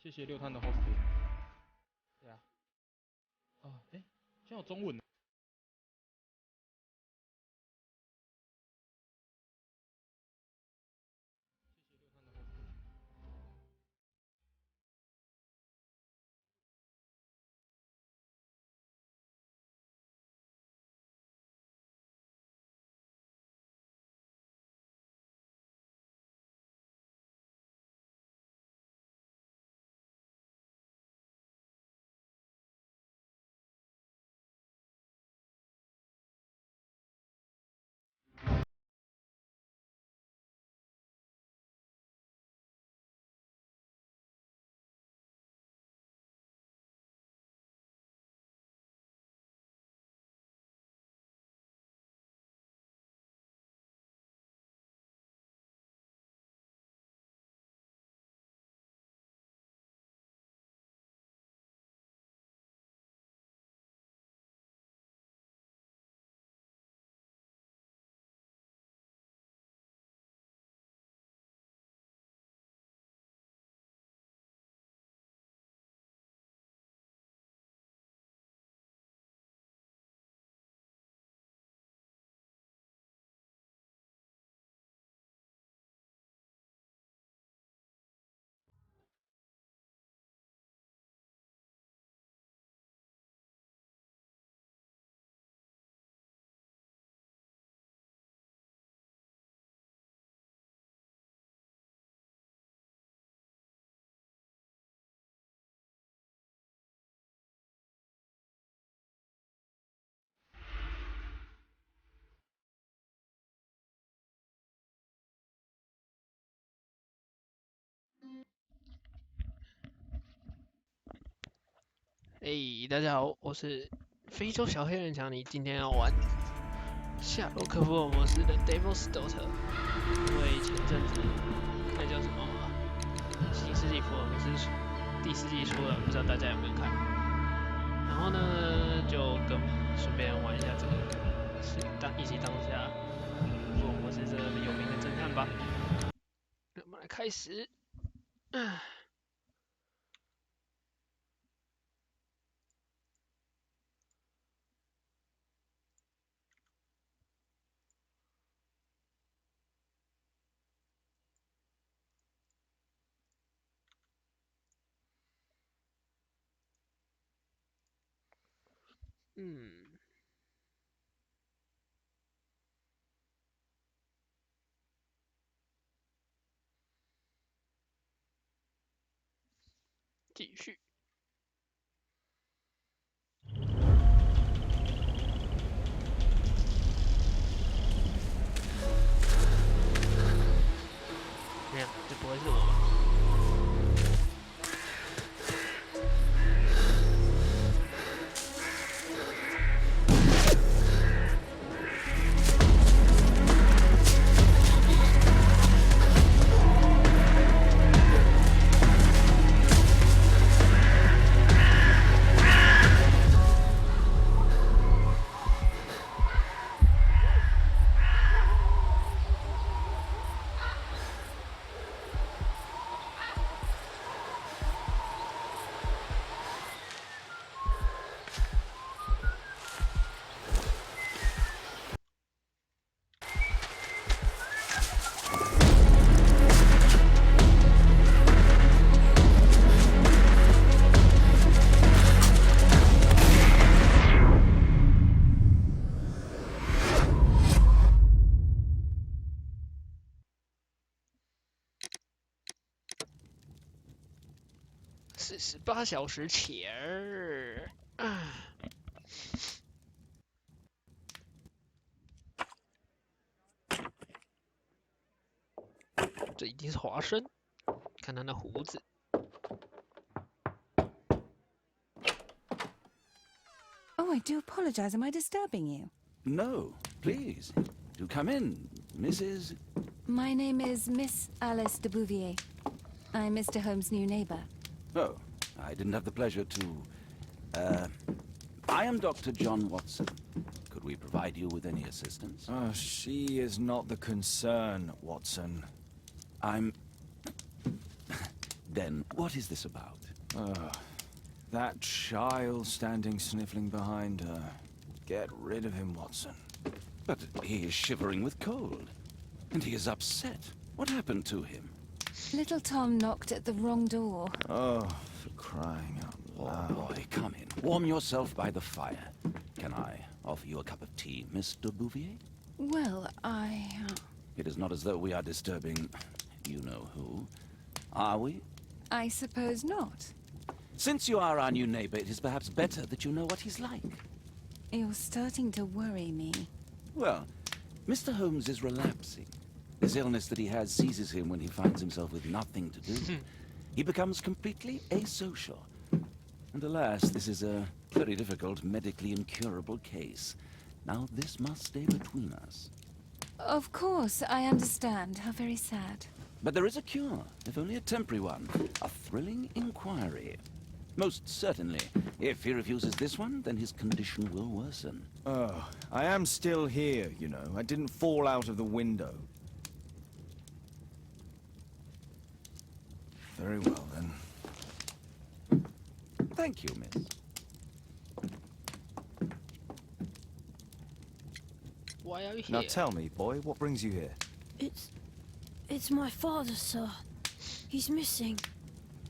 谢谢六探的 host。对啊。啊，哎，现在有中文。大家好，我是非洲小黑人强尼，今天要玩夏洛克·福尔摩斯的 Devil's Daughter，因为前阵子那叫什么新世纪福尔摩斯第4季出了，不知道大家有没有看？然后呢，就顺便玩一下这个，一起当下福尔摩斯这个有名的侦探吧。那我们来开始。继续。没有，这不会是我吧？48小时前这一定是华生，看他那胡子。Oh, I do apologize. Am I disturbing you? No, please. Do come in, Mrs. My name is Miss Alice de Bouvier. I'm Mr. Holmes' new neighbor. Oh, I didn't have the pleasure to... I am Dr. John Watson. Could we provide you with any assistance? She is not the concern, Watson. I'm... Then what is this about? That child standing sniffling behind her. Get rid of him, Watson. But he is shivering with cold. And he is upset. What happened to him? Little Tom knocked at the wrong door. Oh, for crying out loud. Oh, boy, come in. Warm yourself by the fire. Can I offer you a cup of tea, Mr. Bouvier? Well, It is not as though we are disturbing you-know-who. Are we? I suppose not. Since you are our new neighbor, it is perhaps better that you know what he's like. You're starting to worry me. Well, Mr. Holmes is relapsing. This illness that he has seizes him when he finds himself with nothing to do. He becomes completely asocial. And alas, this is a very difficult, medically incurable case. Now, this must stay between us. Of course, I understand. How very sad. But there is a cure, if only a temporary one. A thrilling inquiry. Most certainly. If he refuses this one, then his condition will worsen. Oh, I am still here, you know. I didn't fall out of the window. Very well, then. Thank you, miss. Why are you here? Now tell me, boy, what brings you here? It's my father, sir. He's missing.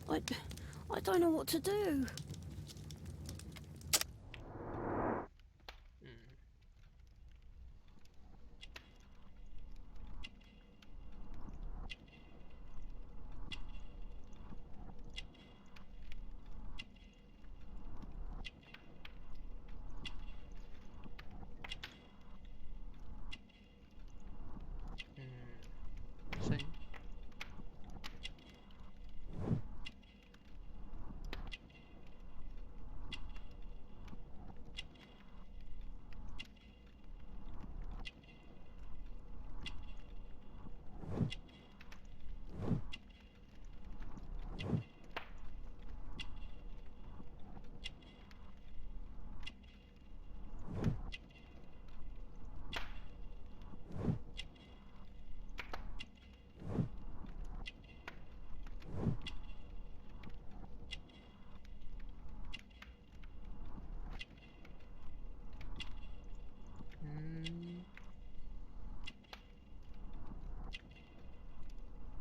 I don't know what to do. Same.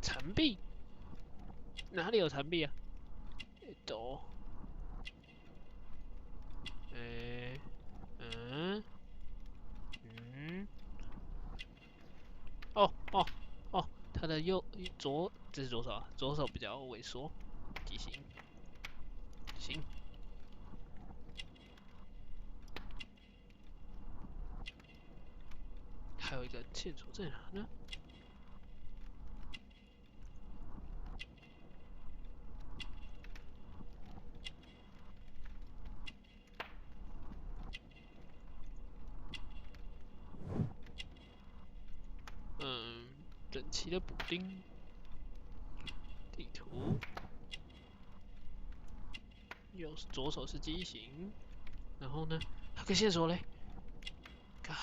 残壁？哪里有残壁啊？抖。哦，他的这是左手啊，左手比较萎缩，畸形。行。还有一个线索在哪呢？整齐的补丁，地图，左手是畸形，然后呢，还有个线索嘞，干，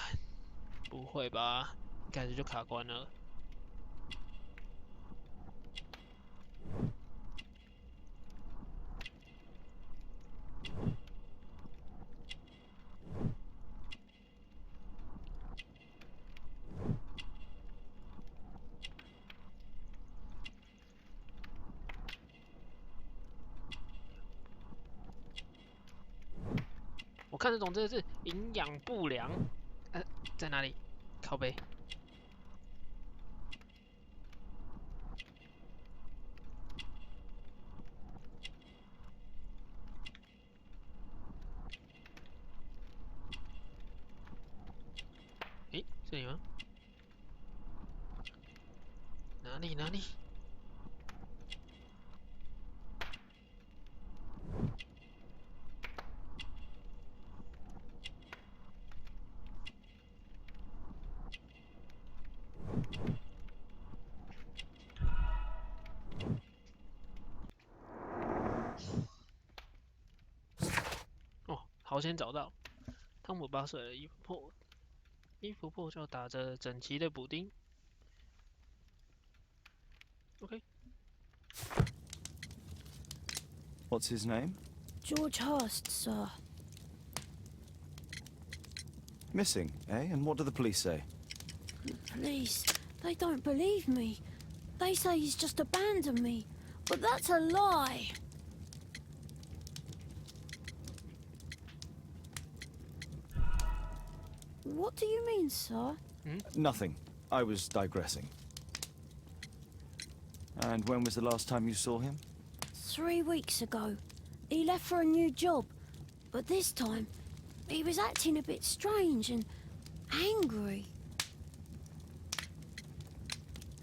不会吧？一开始就卡关了。我看得懂这个字，营养不良。在哪里？靠背。诶，这里吗？哪里？哦，好险找到。汤姆8岁了，衣服破就打着整齐的补丁。OK。What's his name? George Hurst, sir. Missing, eh? And what do the police say? The police, they don't believe me. They say he's just abandoned me. But that's a lie. What do you mean, sir? Nothing. I was digressing. And when was the last time you saw him? 3 weeks ago. He left for a new job. But this time, he was acting a bit strange and angry.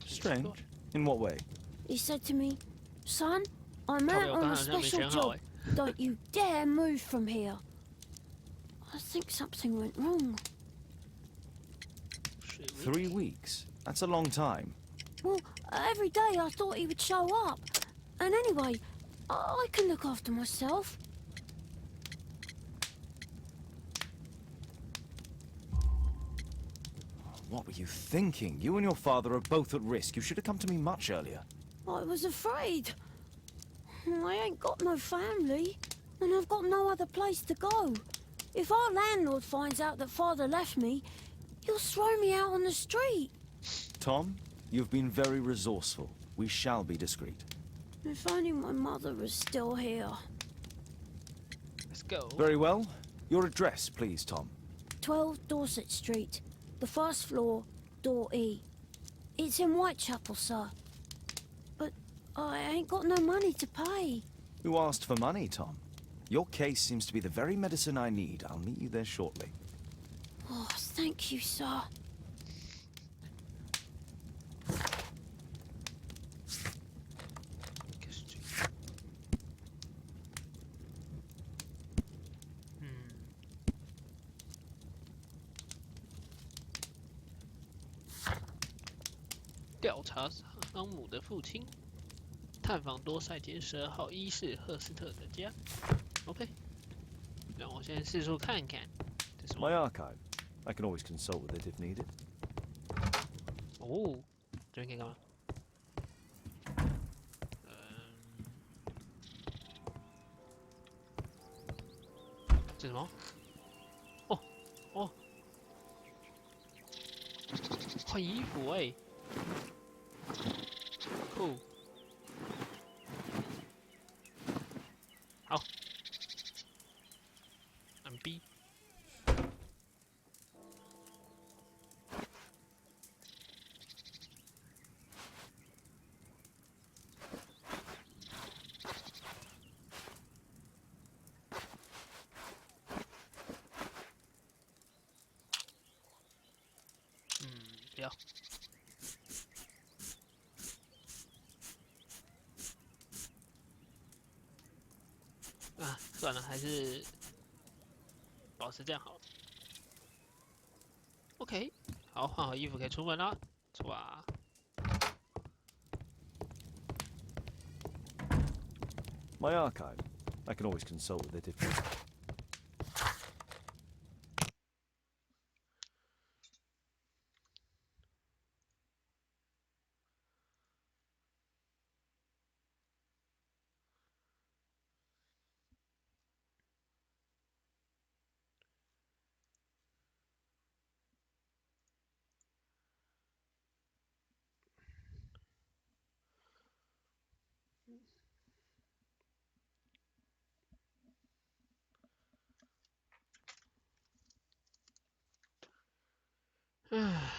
Strange? In what way? He said to me, "Son, I'm out on a special job. Don't you dare move from here." I think something went wrong. 3 weeks? That's a long time. Well, every day I thought he would show up. And anyway, I can look after myself. What were you thinking? You and your father are both at risk. You should have come to me much earlier. I was afraid. I ain't got no family, and I've got no other place to go. If our landlord finds out that Father left me, he'll throw me out on the street. Tom, you've been very resourceful. We shall be discreet. If only my mother was still here. Let's go. Very well. Your address, please, Tom. 12 Dorset Street, the first floor, door E. It's in Whitechapel, sir. But I ain't got no money to pay. Who asked for money, Tom? Your case seems to be the very medicine I need. I'll meet you there shortly. Oh, thank you, sir.调查汤姆的父亲，探访多塞街12号1室赫斯特的家。OK， 让我先四处看看。这是 My archive. I can always consult with it if needed. 哦，这边可以干嘛？这什么？哦哦，换衣服哎、酷。好，按 B。不要。啊，算了，还是保持这样好了。OK， 好，换好衣服可以出门啦，出吧。My archive. I can always consult with it if needed.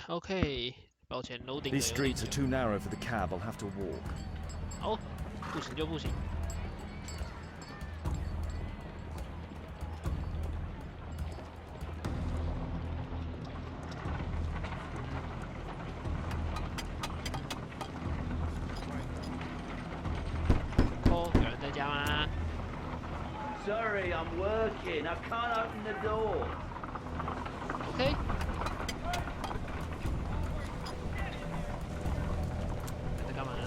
OK， 抱歉，楼顶。These streets are too narrow for the cab. I'll have to walk. 好，不行就不行。哦，有人在家吗 Sorry, I'm working. I can't open the door.？OK。在干嘛呢？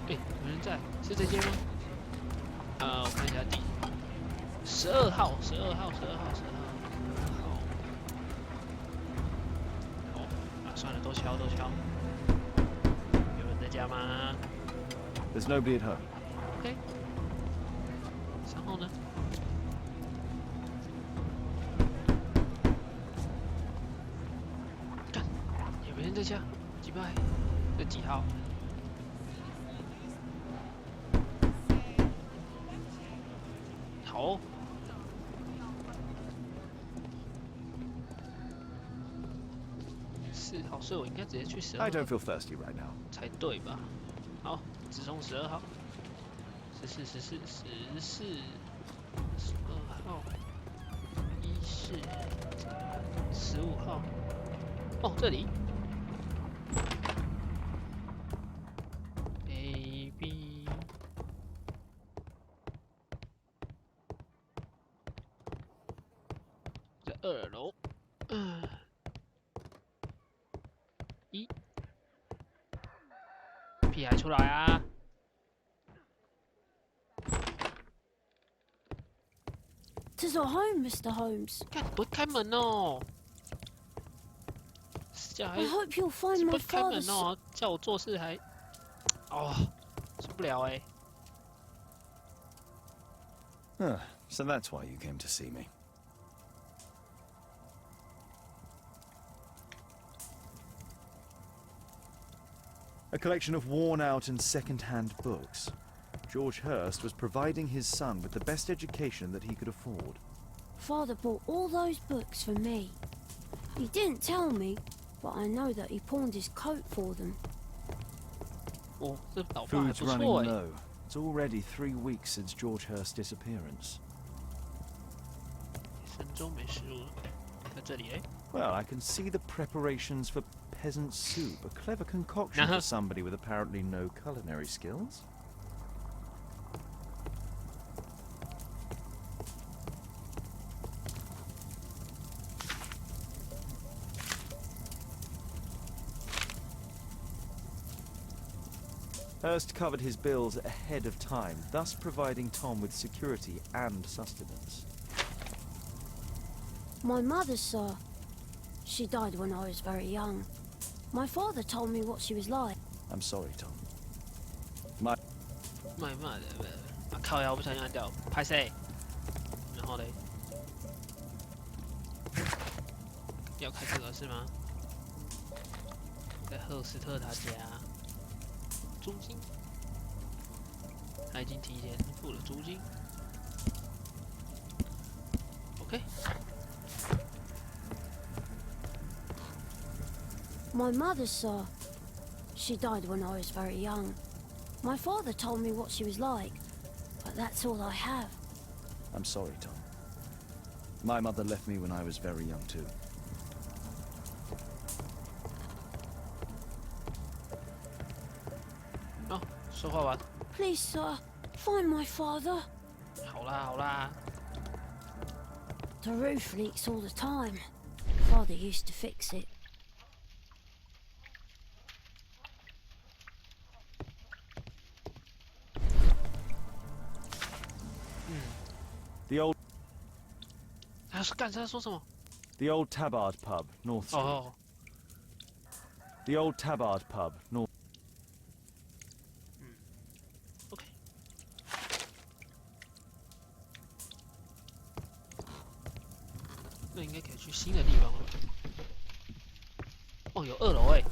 哎，有人在，是这间吗？我看一下第12号。哦，算了，都敲。有人在家吗 There's nobody at home.？OK。然后呢？干，有没有人在家？几拜？这几号？好。4号，所以我应该直接去12 I 号 don't feel thirsty right now. 才对吧？好，直冲12号，14、14、14、12号，14、15号。哦，这里。A B。在2楼。屁孩出来啊！ 'Tis our home, Mr. Holmes. 干，不会开门哦！叫还 I hope you'll find 不 my 会开门 father's. 哦，叫我做事还……哦，受不了哎！ Huh, so that's why you came to see me. A collection of worn-out and second-hand books. George Hurst was providing his son with the best education that he could afford. Father bought all those books for me. He didn't tell me, but I know that he pawned his coat for them. 哦，这老爸还 Food's 不 running 错哎。 low. It's already 3 weeks since George Hurst's disappearance. 神州美食屋在这里哎。 Well, I can see the preparations for peasant soup, a clever concoction for somebody with apparently no culinary skills. Hurst covered his bills ahead of time, thus providing Tom with security and sustenance. My mother, sir. She died when I was very young. My father told me what she was like. I'm sorry, Tom. 慢慢的，啊靠呀！我不小心按掉，拍谁？然后嘞，要开这个是吗？在赫斯特他家，租金，他已经提前付了租金。OK。 My mother, sir. She died when I was very young. My father told me what she was like, but that's all I have. I'm sorry, Tom. My mother left me when I was very young, too. 哦，说话完。 Please, sir, find my father. 好啦好啦， The roof leaks all the time. Father used to fix it. The old 他是干他说什么？ The old Tabard pub, North Street. 哦， The old Tabard pub, North. OK。那应该可以去新的地方了。哦，有2楼哎，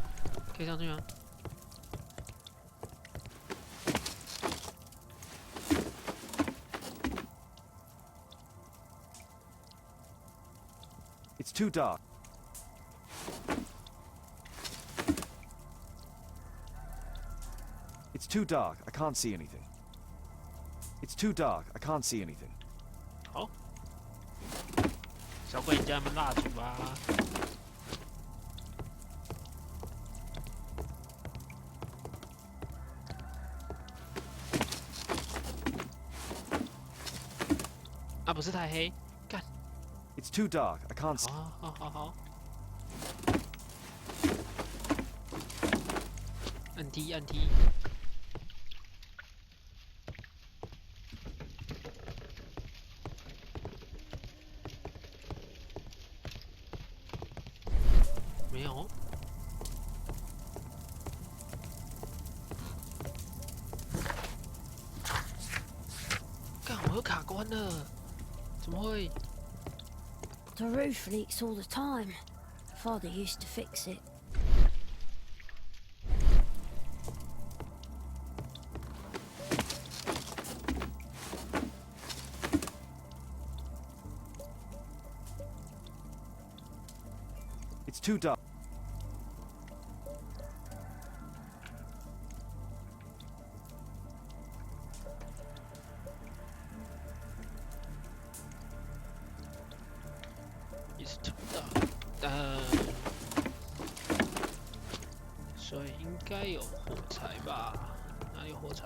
可以上去吗？ It's too dark. It's too dark. I can't see anything. It's too dark. I can't see anything. 好，小鬼，你家有没有蜡烛啊？啊，不是太黑，干。 It's too dark. I can't see. 好。按 T。卡关了？怎么会？ The roof leaks all the time. Father used to fix it. It's too dark. It's too dark. 所以应该有火柴吧？哪里有火柴？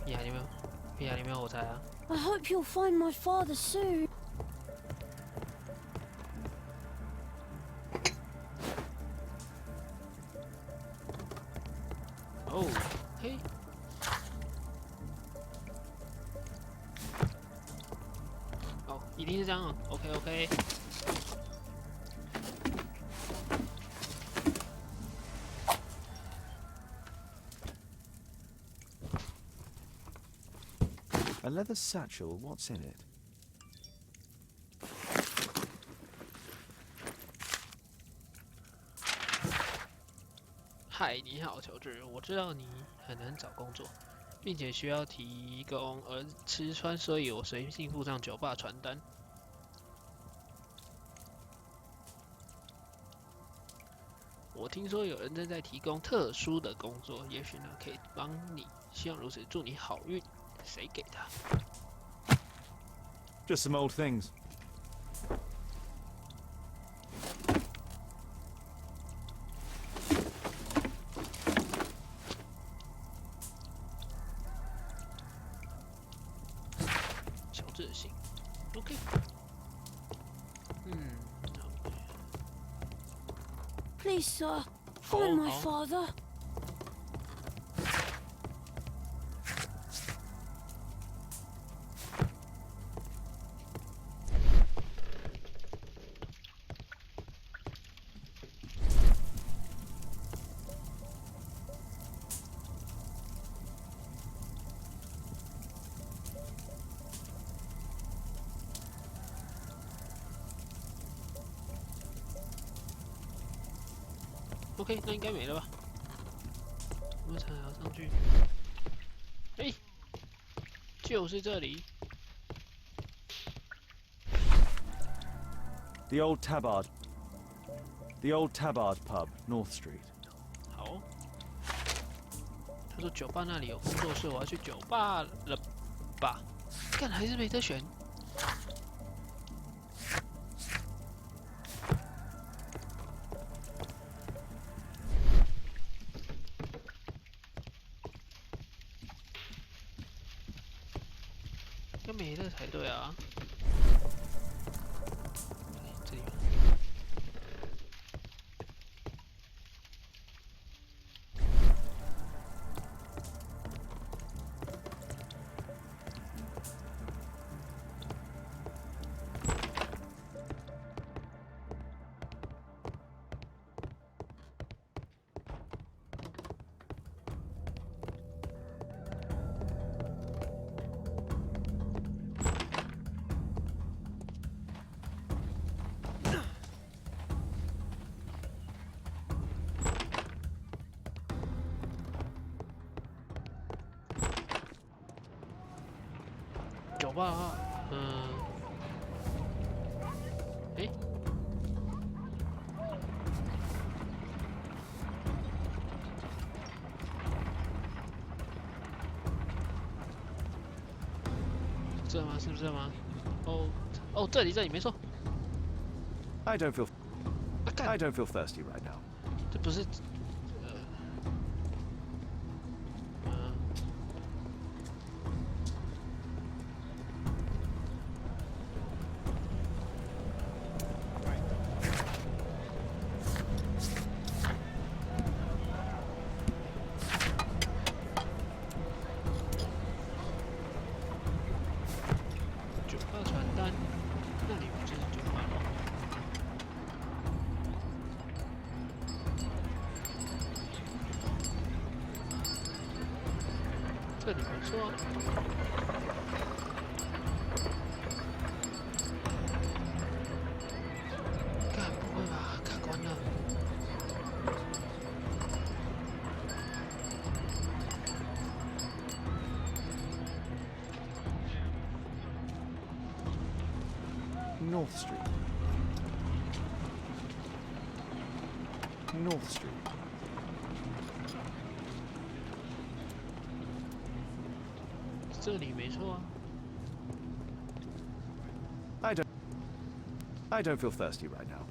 屁呀，你没有？屁呀，你没有火柴啊？ I hope you'll find my father soon. 哦，嘿。哦，一定是这样哦。OK。 A leather satchel, what's in it? 嗨，你好，乔治。我知道你很难找工作，并且需要提供吃穿，所以我随信附上酒吧传单。我听说有人正在提供特殊的工作，也许呢可以帮你。希望如此，祝你好运。谁给的？ Just some old things. 乔治的信 ，OK。Please, sir, find my father. OK， 那应该没了吧？我们才要上去。哎，就是这里。 The old Tabard pub, North Street. 好。他说酒吧那里有工作室，我要去酒吧了吧？干还是没得选。 应该没了才对啊！这里吗？酒吧啊，诶，这吗？是不是吗？哦，这里没错。 I don't feel 啊干， I don't feel thirsty right now. 这不是酒吧传单，那里不就是酒吧咯？这里没错啊。干，不会吧？卡关了。North Street. North Street. 这里没错啊。I don't feel thirsty right now.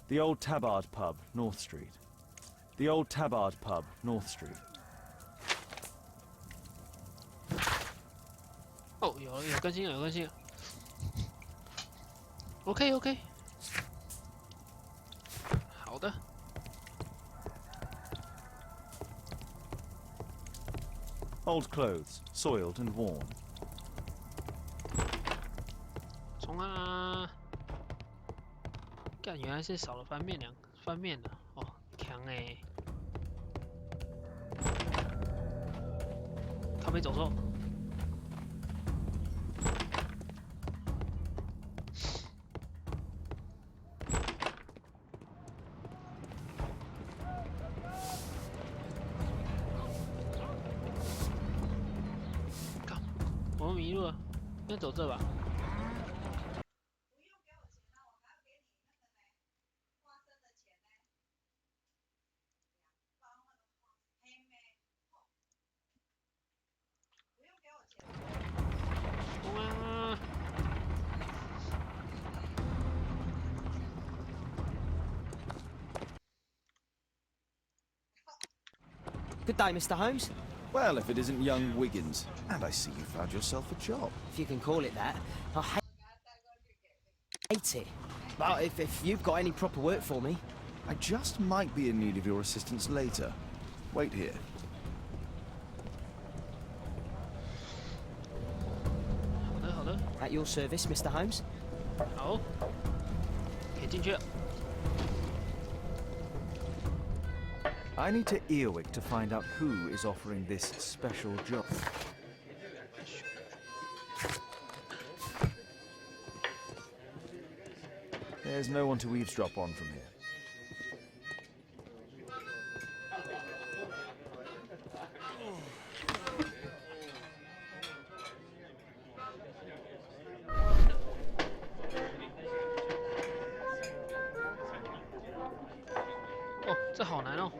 The Old Tabard Pub, North Street. The Old Tabard Pub, North Street. 哦，有更新了，有更新了。OK， 好的。Old clothes, soiled and worn. 冲啊！干，原来是少了翻面的哦，强哎！咖啡走错。干，我们迷路了，应该走这吧？Good day, Mr. Holmes. Well, if it isn't young Wiggins. And I see you found yourself a job. If you can call it that. I hate it. But if you've got any proper work for me... I just might be in need of your assistance later. Wait here. 好的。 At your service, Mr. Holmes. 好，可以进去了。 I need to Earwig to find out who is offering this special job. There's no one to eavesdrop on from here. Oh, 这好难哦。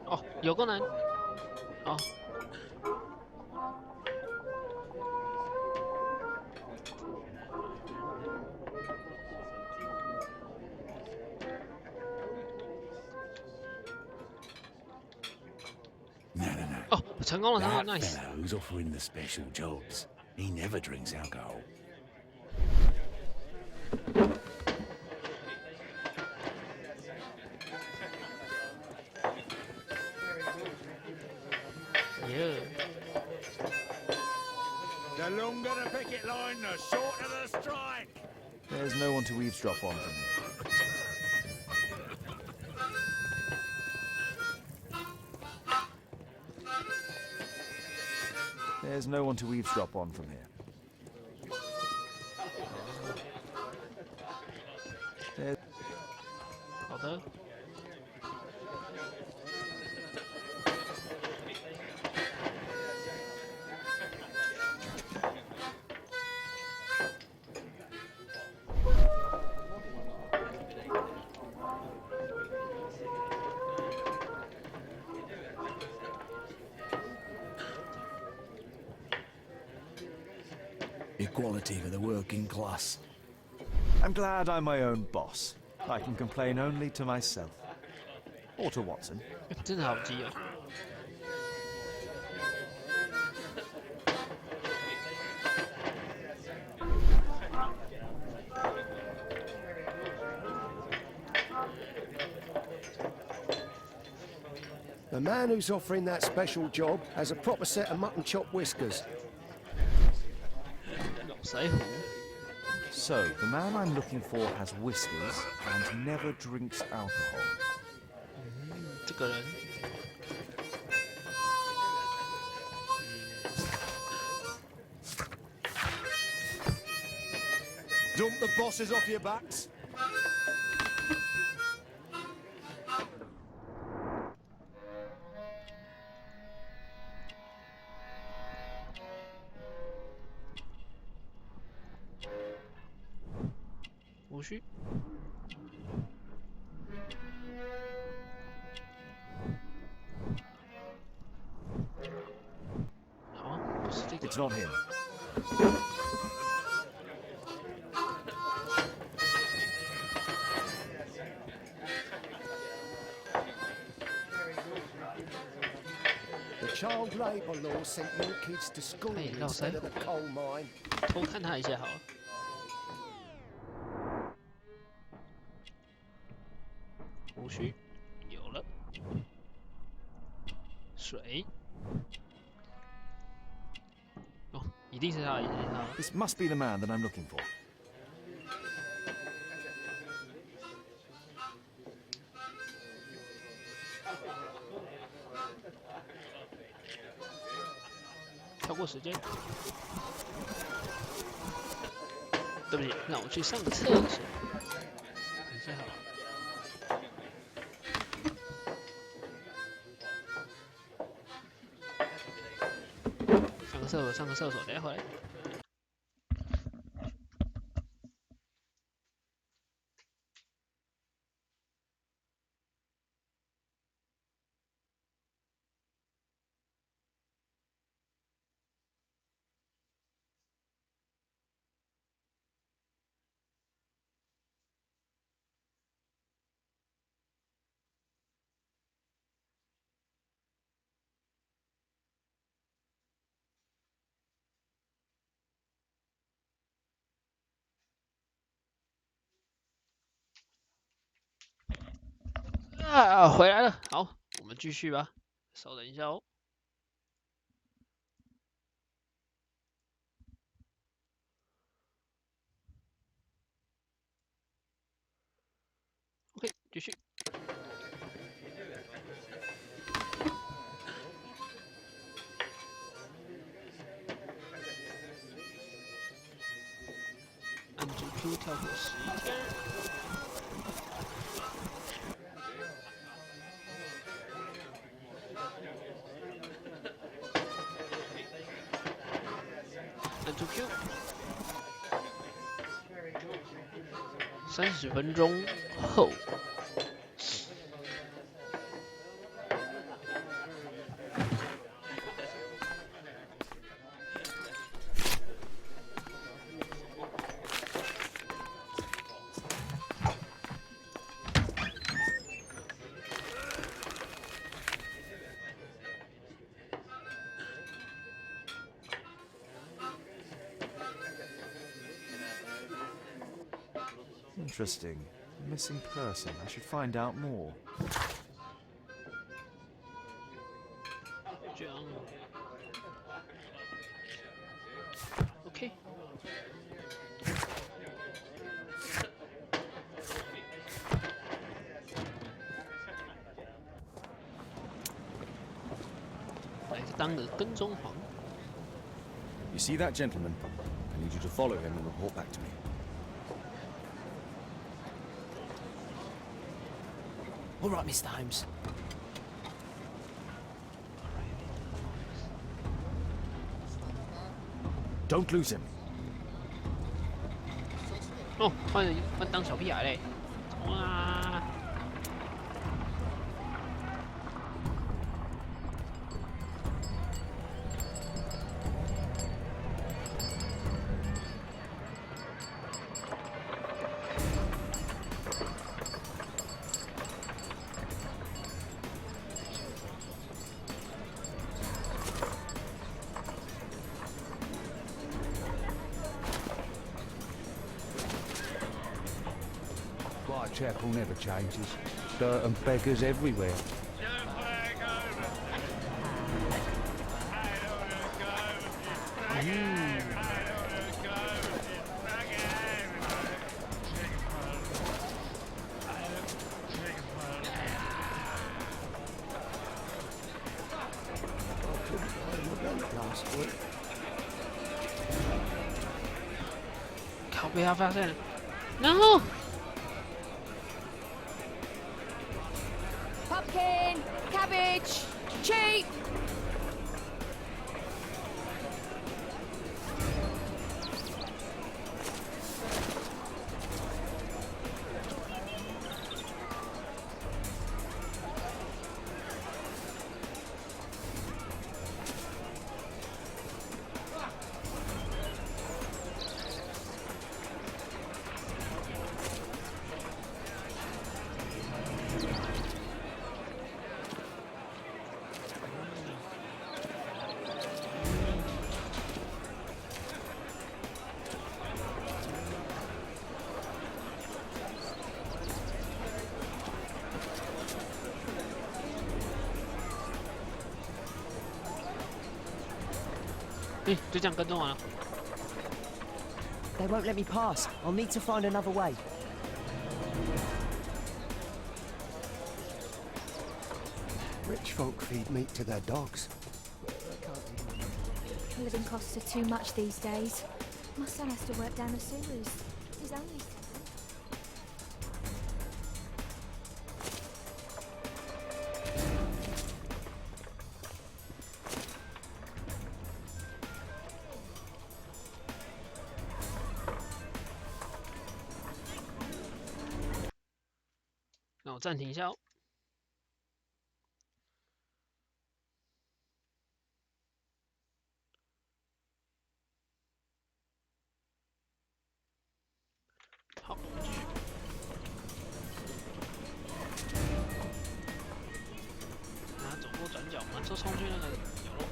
哦，有够难。哦。哦，成功了，成功了 That ，nice。 fellow who's offering the special jobs. He never drinks alcohol. Yeah. The longer the picket line, the shorter the strike. There's no one to eavesdrop on from here. There's no one to eavesdrop on from here. There's 好的。Equality for the working class. I'm glad I'm my own boss. I can complain only to myself. Or to Watson. 真的好基哦。The man who's offering that special job has a proper set of mutton chop whiskers. 老腮胡。 So, the man I'm looking for has whiskers and never drinks alcohol. 这个人。 Dump the bosses off your backs. 无需。好，不是这个。 It's not him. The child labour law sent your kids to school Hey, instead of the coal mine. 偷看他一下好了。无需，有了。水。哦，一定是他，一定是他。 This must be the man that I'm looking for. 超过时间。对不起，让我去上个厕所。等一下好了。上个厕所，上个厕所，等一下回来。啊，回来了，好，我们继续吧，稍等一下哦。OK， 继续。按住 Q 跳过时间。 按住 Q， 30分钟后，Interesting. Missing person. I should find out more. 这样 ，OK。来当个跟踪狂。 You see that gentleman? I need you to follow him and report back to me. All right, Mr. Holmes. Don't lose him. 哦，换当小屁孩嘞！哇！ Whitechapel never changes. Dirt and beggars everywhere. Last week. 靠，被他发现了，然后 Pumpkin, cabbage, cheap.就这样跟踪完了。 They won't let me pass. I'll need to find another way. Rich folk feed meat to their dogs. Living costs are too much these days. My son has to work down the sewers. He's only 7. 那我暂停一下哦。好，我们继续。然后走过转角嘛，就冲去那个角落。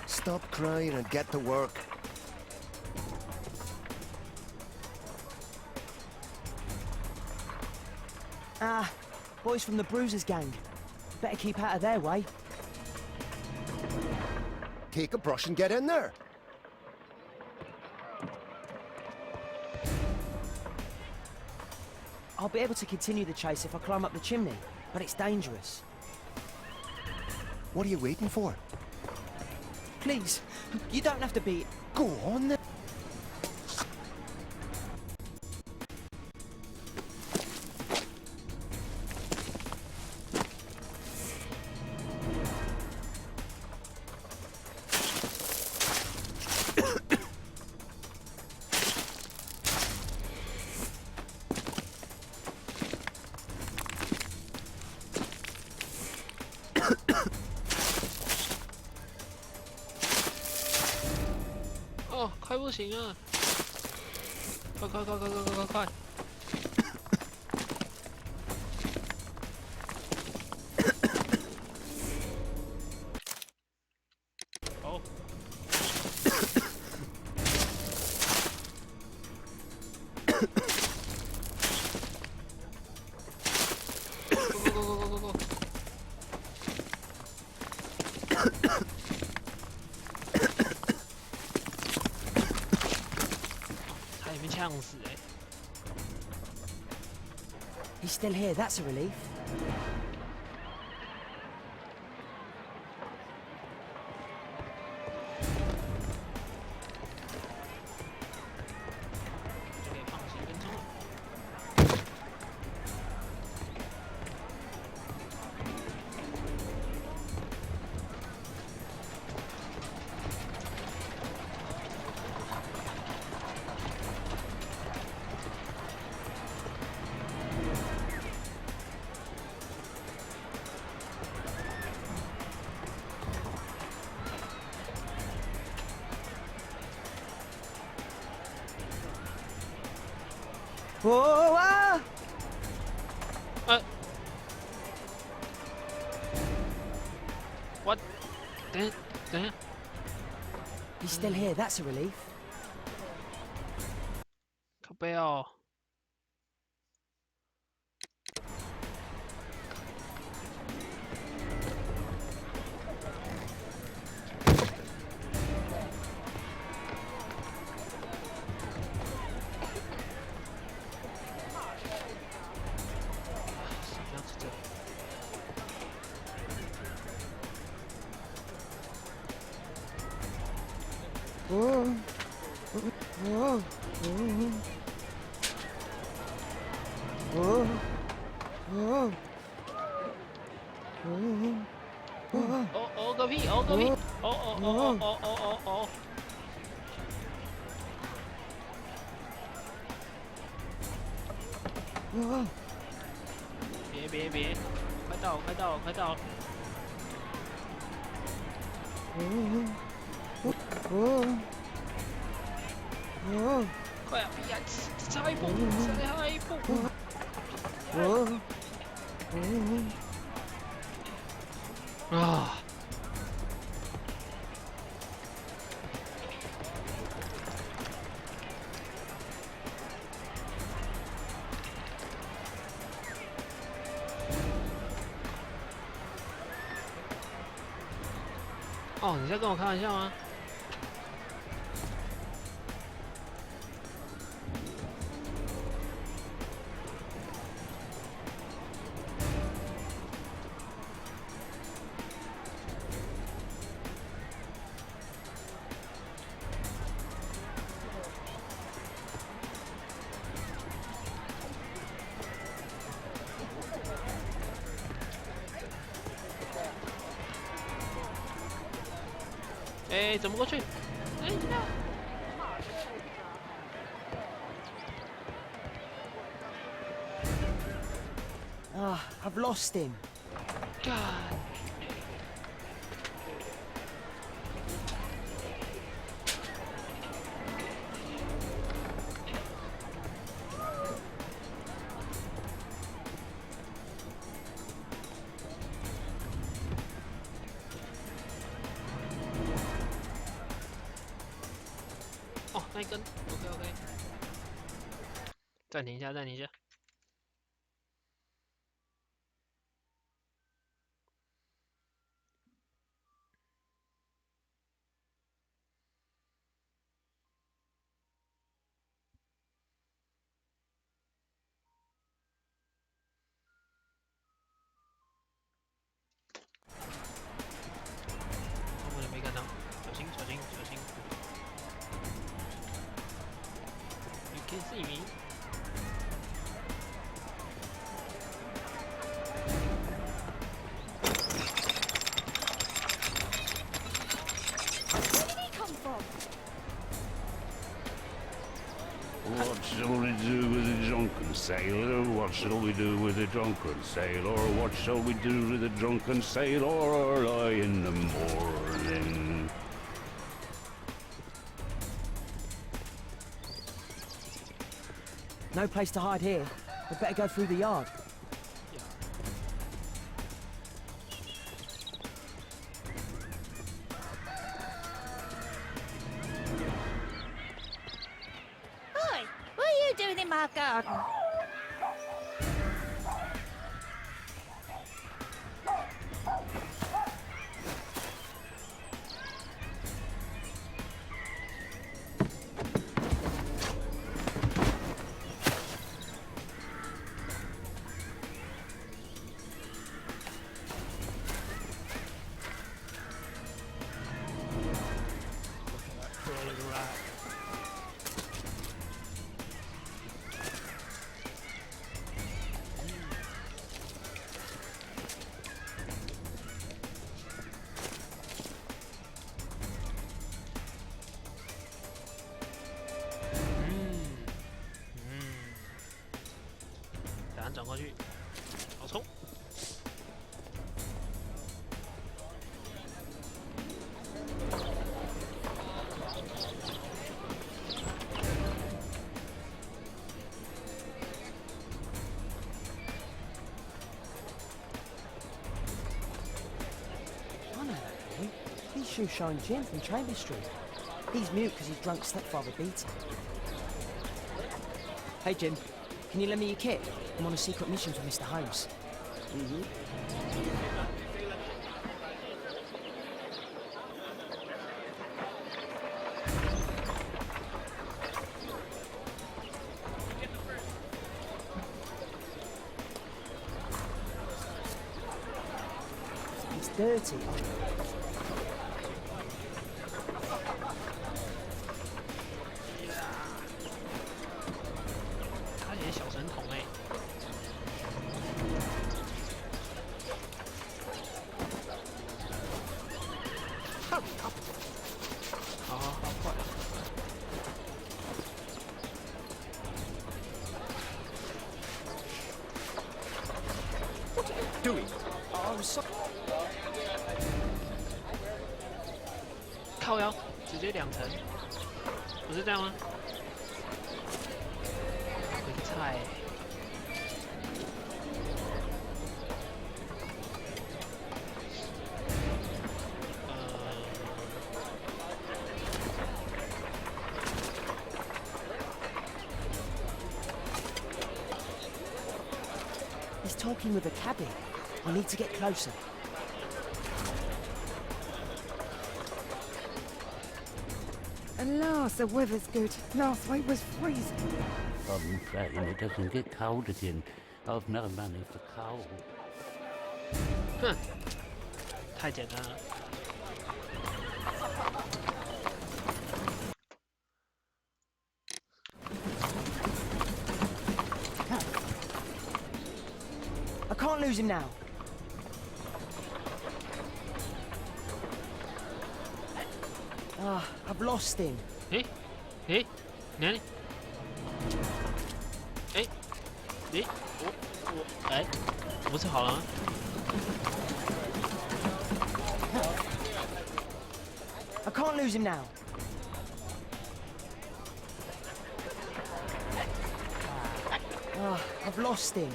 Stop crying and get to work. Ah, boys from the Bruisers gang. Better keep out of their way. Take a brush and get in there. I'll be able to continue the chase if I climb up the chimney, but it's dangerous. What are you waiting for? Please, you don't have to be... Go on then. Oh, 快不行了！快！好。Go！ 呛死欸 He's still here, that's a relief. Whoa! Ah! What? 等一下。He's still here, that's a relief. 靠背啊！哦。哦个屁！哦个屁！哦！别！快到！快啊！别呀！差一步！啊！哦，你在跟我开玩笑吗？哎，怎么过去？哎，呀！ Ah, I've lost him. God. Oh, 那一根 ，OK， 暂停一下。我也没看到，小心！ You can see me. What shall we do with a drunken sailor? What shall we do with a drunken sailor? What shall we do with a drunken sailor early in the morning? No place to hide here. We'd better go through the yard. Hi, what are you doing in my garden?然转过去，好冲！I know that boy. He's Shoe Shine Jim from Chamber Street. He's mute because his drunk stepfather beat him. Hey, Jim. Can you lend me your kit? I'm on a secret mission for Mr. Holmes. It's dirty. 他也小神童哎、好好好，快！ Doing? I'm sorry. 靠腰，直接2层，不是这样吗？回菜。He's talking with a cabby. I need to get closer. Alas, the weather's good. Last week was freezing. I'm praying it doesn't get cold again. I've no money for coal. 哼，太简单了。 I can't lose him now. Ah, I've lost him. 哪里？我不是好了吗？ I can't lose him now. Ah, I've lost him.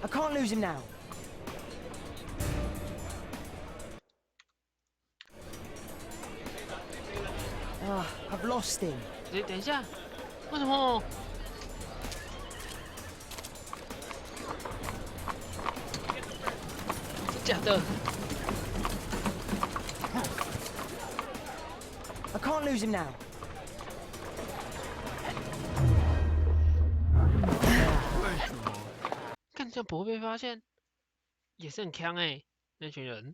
I can't lose him now. Ah, I've lost him. 等一下，为什么？是假的？ I can't lose him now. 看这样不会被发现，也是很强哎、那群人。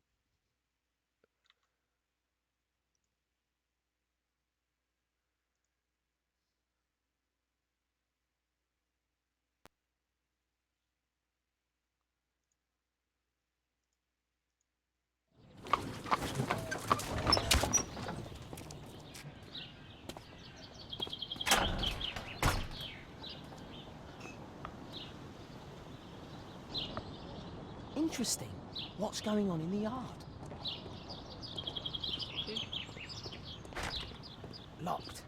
Interesting. What's going on in the yard? Locked.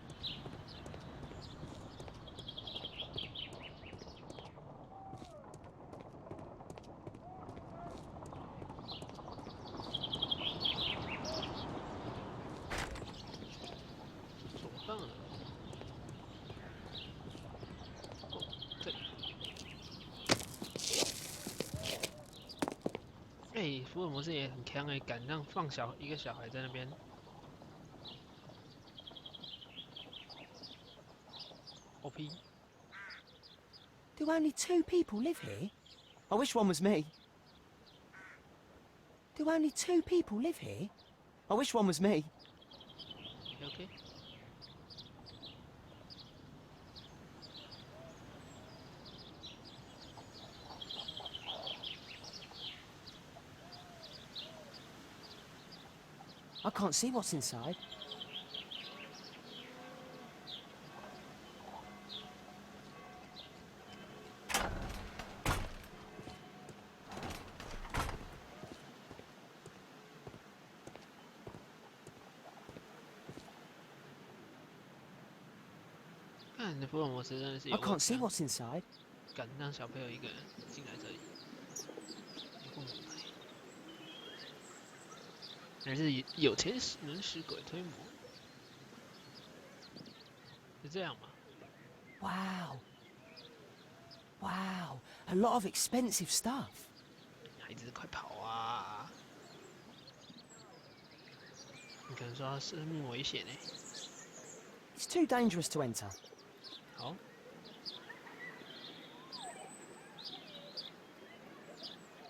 福尔摩斯也很强哎、敢让放一个小孩在那边。OP。Do only 2 people live here? I wish one was me. Do only 2 people live here? I wish one was me. Okay. I can't see what's inside. I can't see what's inside. 敢让小朋友一个人进来这里，也不明白。还是有钱能使鬼推磨，是这样吗？ Wow. Wow, a lot of expensive stuff. 孩子，快跑啊！你可能说他生命危险欸。 It's too dangerous to enter. 好。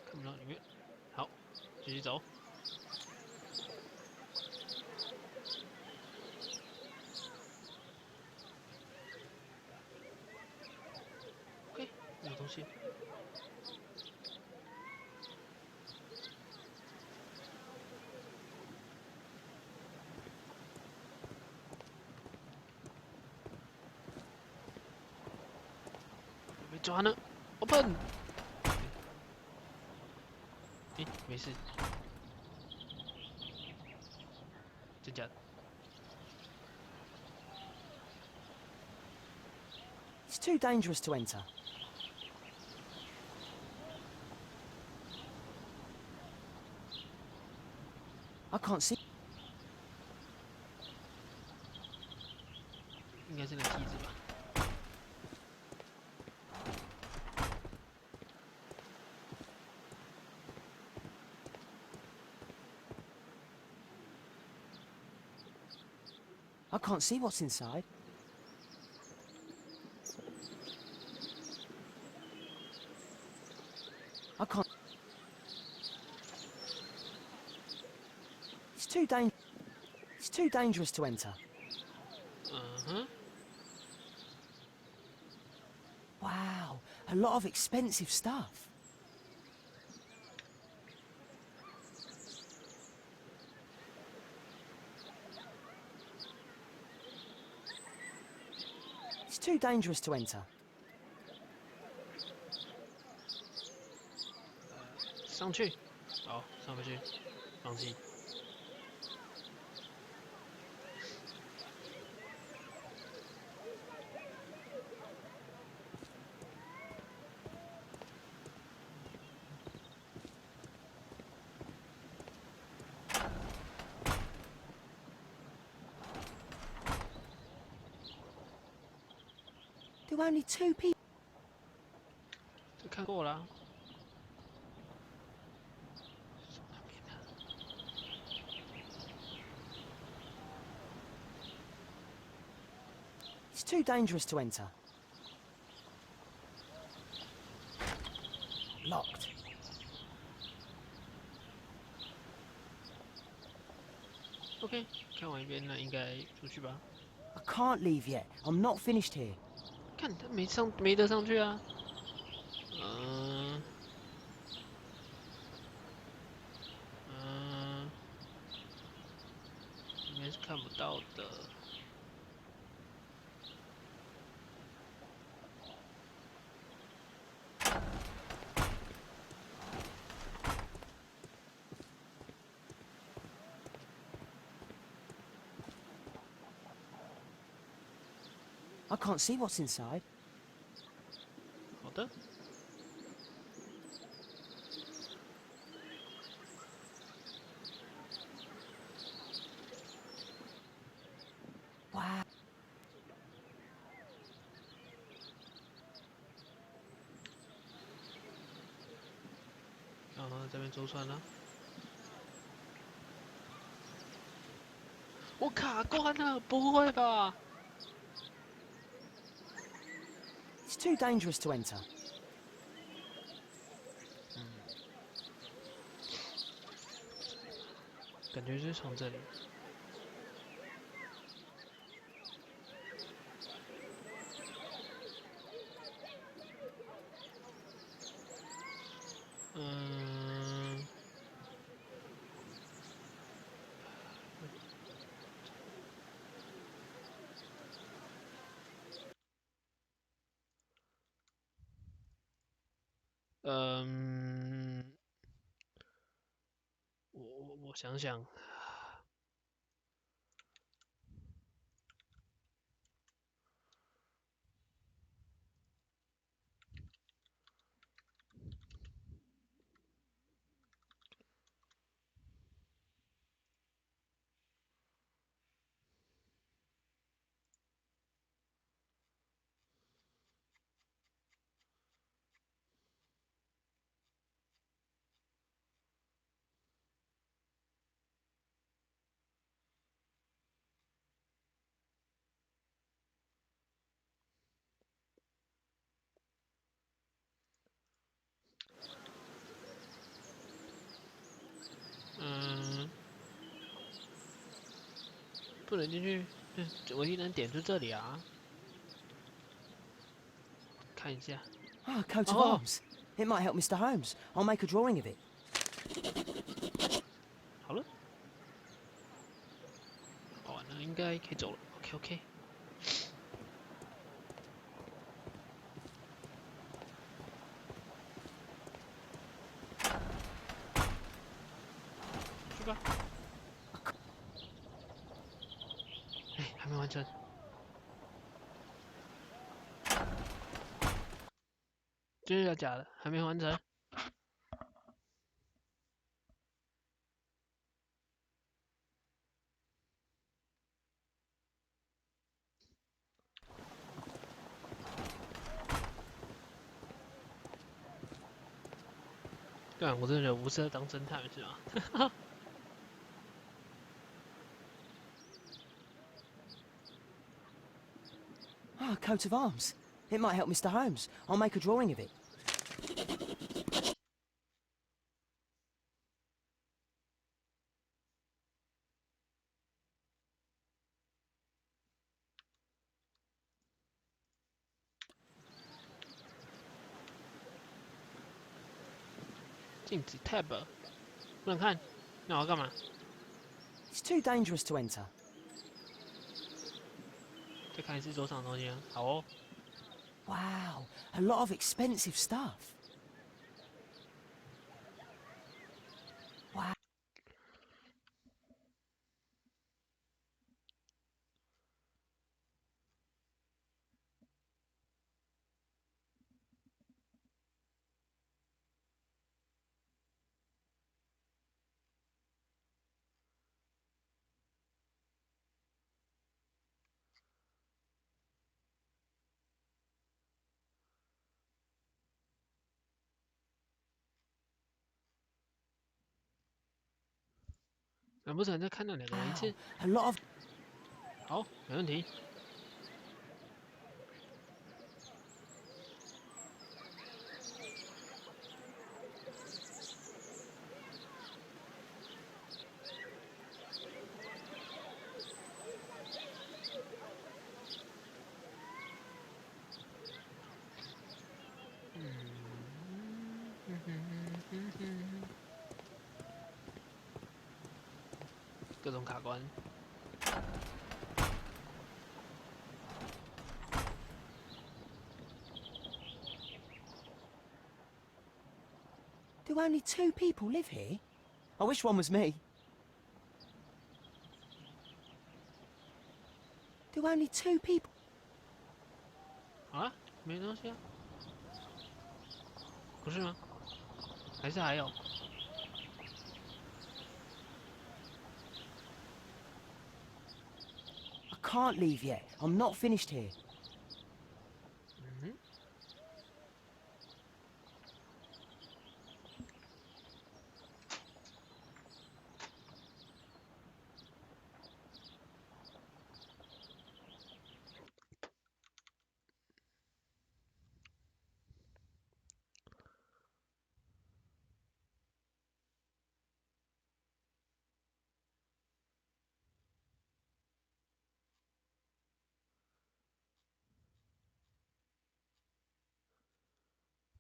看不到里面。好，继续走。OK， 没有东西。 被抓呢 ，open。诶，没事。真假的？ It's too dangerous to enter. I can't see. 应该是那个梯子吧。 I can't see what's inside. I can't. It's too dangerous to enter. Wow, a lot of expensive stuff. It's too dangerous to enter. 上去，好，上不去，放弃。There were only 2 people. 这看过了。 It's too dangerous to enter. Locked. OK， 看完一遍，那应该出去吧。 I can't leave yet. I'm not finished here. 看他没得上去啊。里面是看不到的。I can't see what's inside. 好的。哇！然后这边舟船了。我卡关了，不会吧？ It's too dangerous to enter. 感觉是从这里。我想想，不能进去，唯一能点就这里啊。看一下。 Ah, coat of Oh. arms. It might help Mr. Holmes. I'll make a drawing of it. 好了。哦，那应该可以走了。OK。去吧。哎，还没完成。 这是假的，还没完成。对啊，我真的无适合当侦探是吗？Ah, coat of arms. It might help Mr. Holmes. I'll make a drawing of it. 禁止 tab， 不能看，那我要干嘛？ It's too dangerous to enter. 再看一次桌上的东西啊。好哦。 Wow, a lot of expensive stuff. Wow. 难不成再看到两个人一次？ A lot of. 好，没问题。各种卡关。 Do only 2 people live here? I wish one was me. Do only 2 people? 啊，没东西啊？不是吗？还是还有？ I can't leave yet. I'm not finished here. 嗯。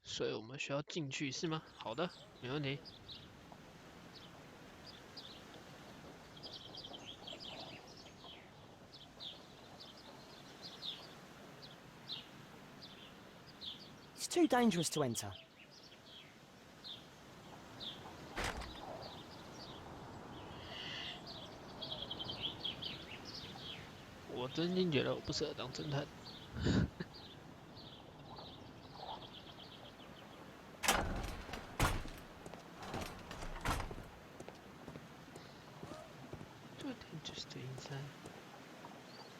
所以我们需要进去是吗？好的，没问题。 It's too dangerous to enter. 我真心觉得我不适合当侦探。对，just inside。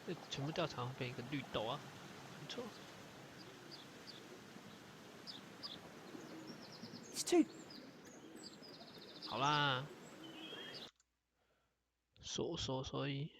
这全部调查变一个绿豆啊，没错。 It's too. 好啦，所以。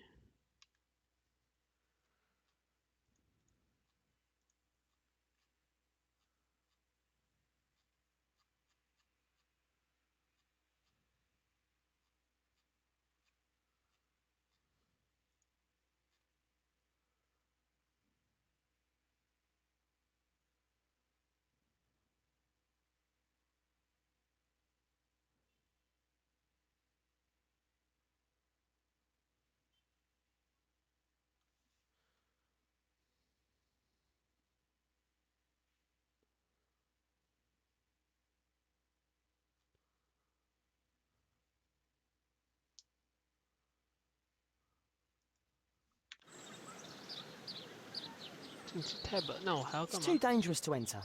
tab， 那我还要 It's 干 too 嘛？ dangerous to enter.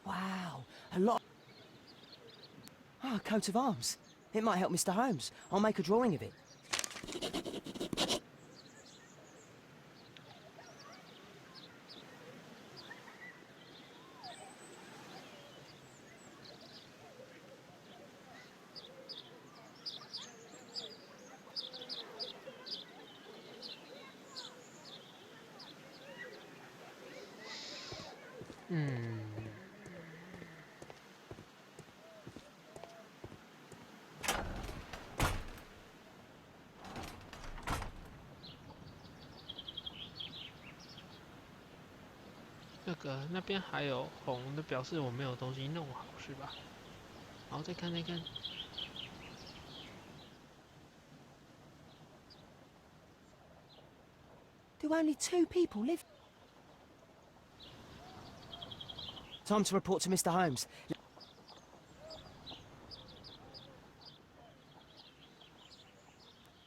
Wow, a lot. Ah, a coat of arms. It might help Mr. Holmes. I'll make a drawing of it. Hmm. 那边还有红的，表示我没有东西弄好，是吧？好，再看。Do only 2 people live? Time to report to Mr. Holmes.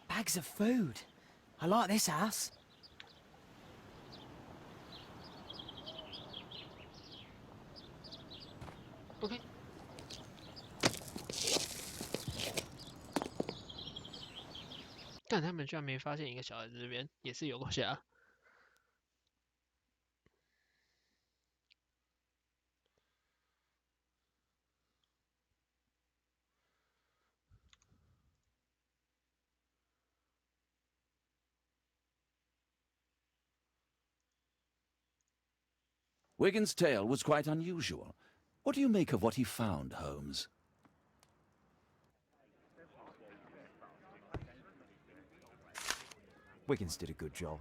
Bags of food. I like this house. OK。但他们居然没发现一个小孩子这边，也是有够瞎。Wigan's tale was quite unusual. What do you make of what he found, Holmes? Wiggins did a good job.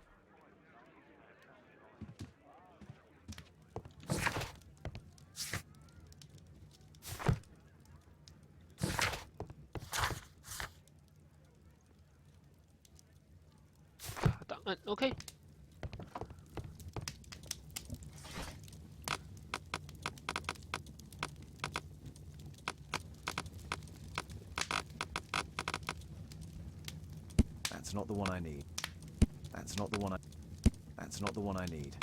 OK。That's not the one I need. That's not the one I... That's not the one I need.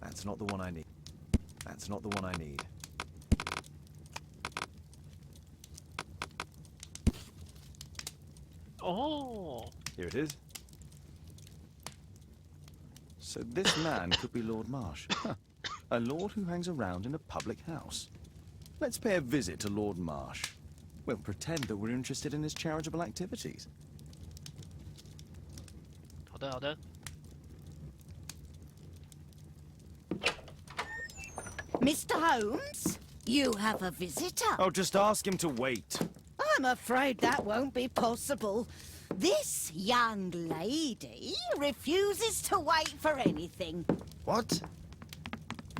That's not the one I need. That's not the one I need. Oh. Here it is. So this man could be Lord Marsh. A lord who hangs around in a public house. Let's pay a visit to Lord Marsh. We'll pretend that we're interested in his charitable activities. 好的。Mr. Holmes, you have a visitor. Oh, just ask him to wait. I'm afraid that won't be possible. This young lady refuses to wait for anything. What?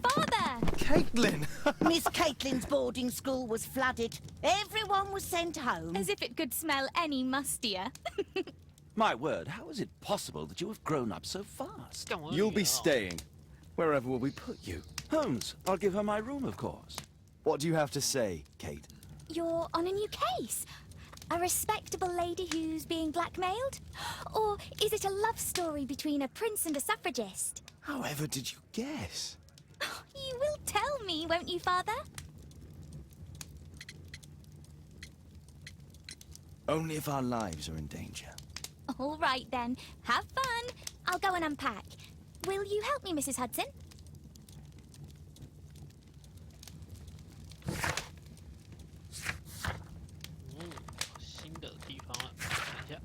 Father! Caitlin! Miss Caitlin's boarding school was flooded. Everyone was sent home. As if it could smell any mustier. My word, how is it possible that you have grown up so fast? You'll be staying. Wherever will we put you? Holmes, I'll give her my room, of course. What do you have to say, Kate? You're on a new case. A respectable lady who's being blackmailed? Or is it a love story between a prince and a suffragist? However did you guess? You will tell me, won't you, Father? Only if our lives are in danger. All right, then. Have fun. I'll go and unpack. Will you help me, Mrs. Hudson? 新的地方了，看一下。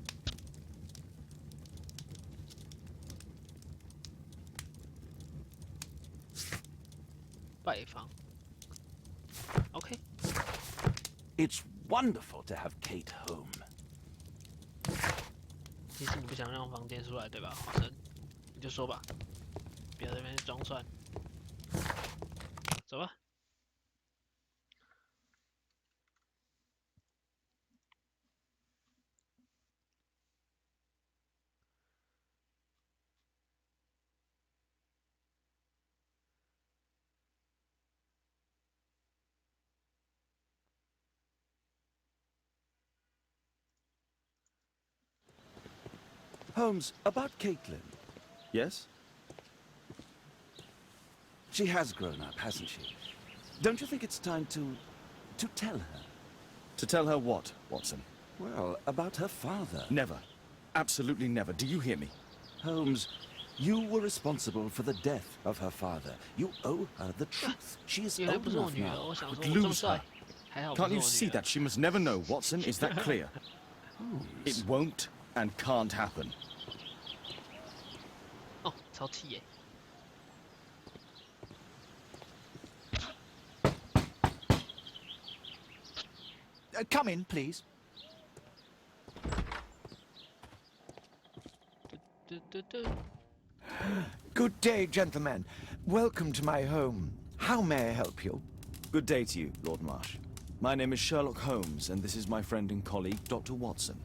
拜访。OK。 It's wonderful to have Kate home. 其实你不想让房间出来对吧，华生？你就说吧，不要在那边装蒜。走吧。Holmes, about Caitlin. Yes? She has grown up, hasn't she? Don't you think it's time to tell her? To tell her what, Watson? Well, about her father. Never. Absolutely never. Do you hear me? Holmes, you were responsible for the death of her father. You owe her the truth. She is old enough now. Would lose her. Can't you see that? She must never know, Watson. Is that clear? It won't and can't happen. 哦，超气耶！ Come in, please. Good day, gentlemen. Welcome to my home. How may I help you? Good day to you, Lord Marsh. My name is Sherlock Holmes, and this is my friend and colleague, Dr. Watson.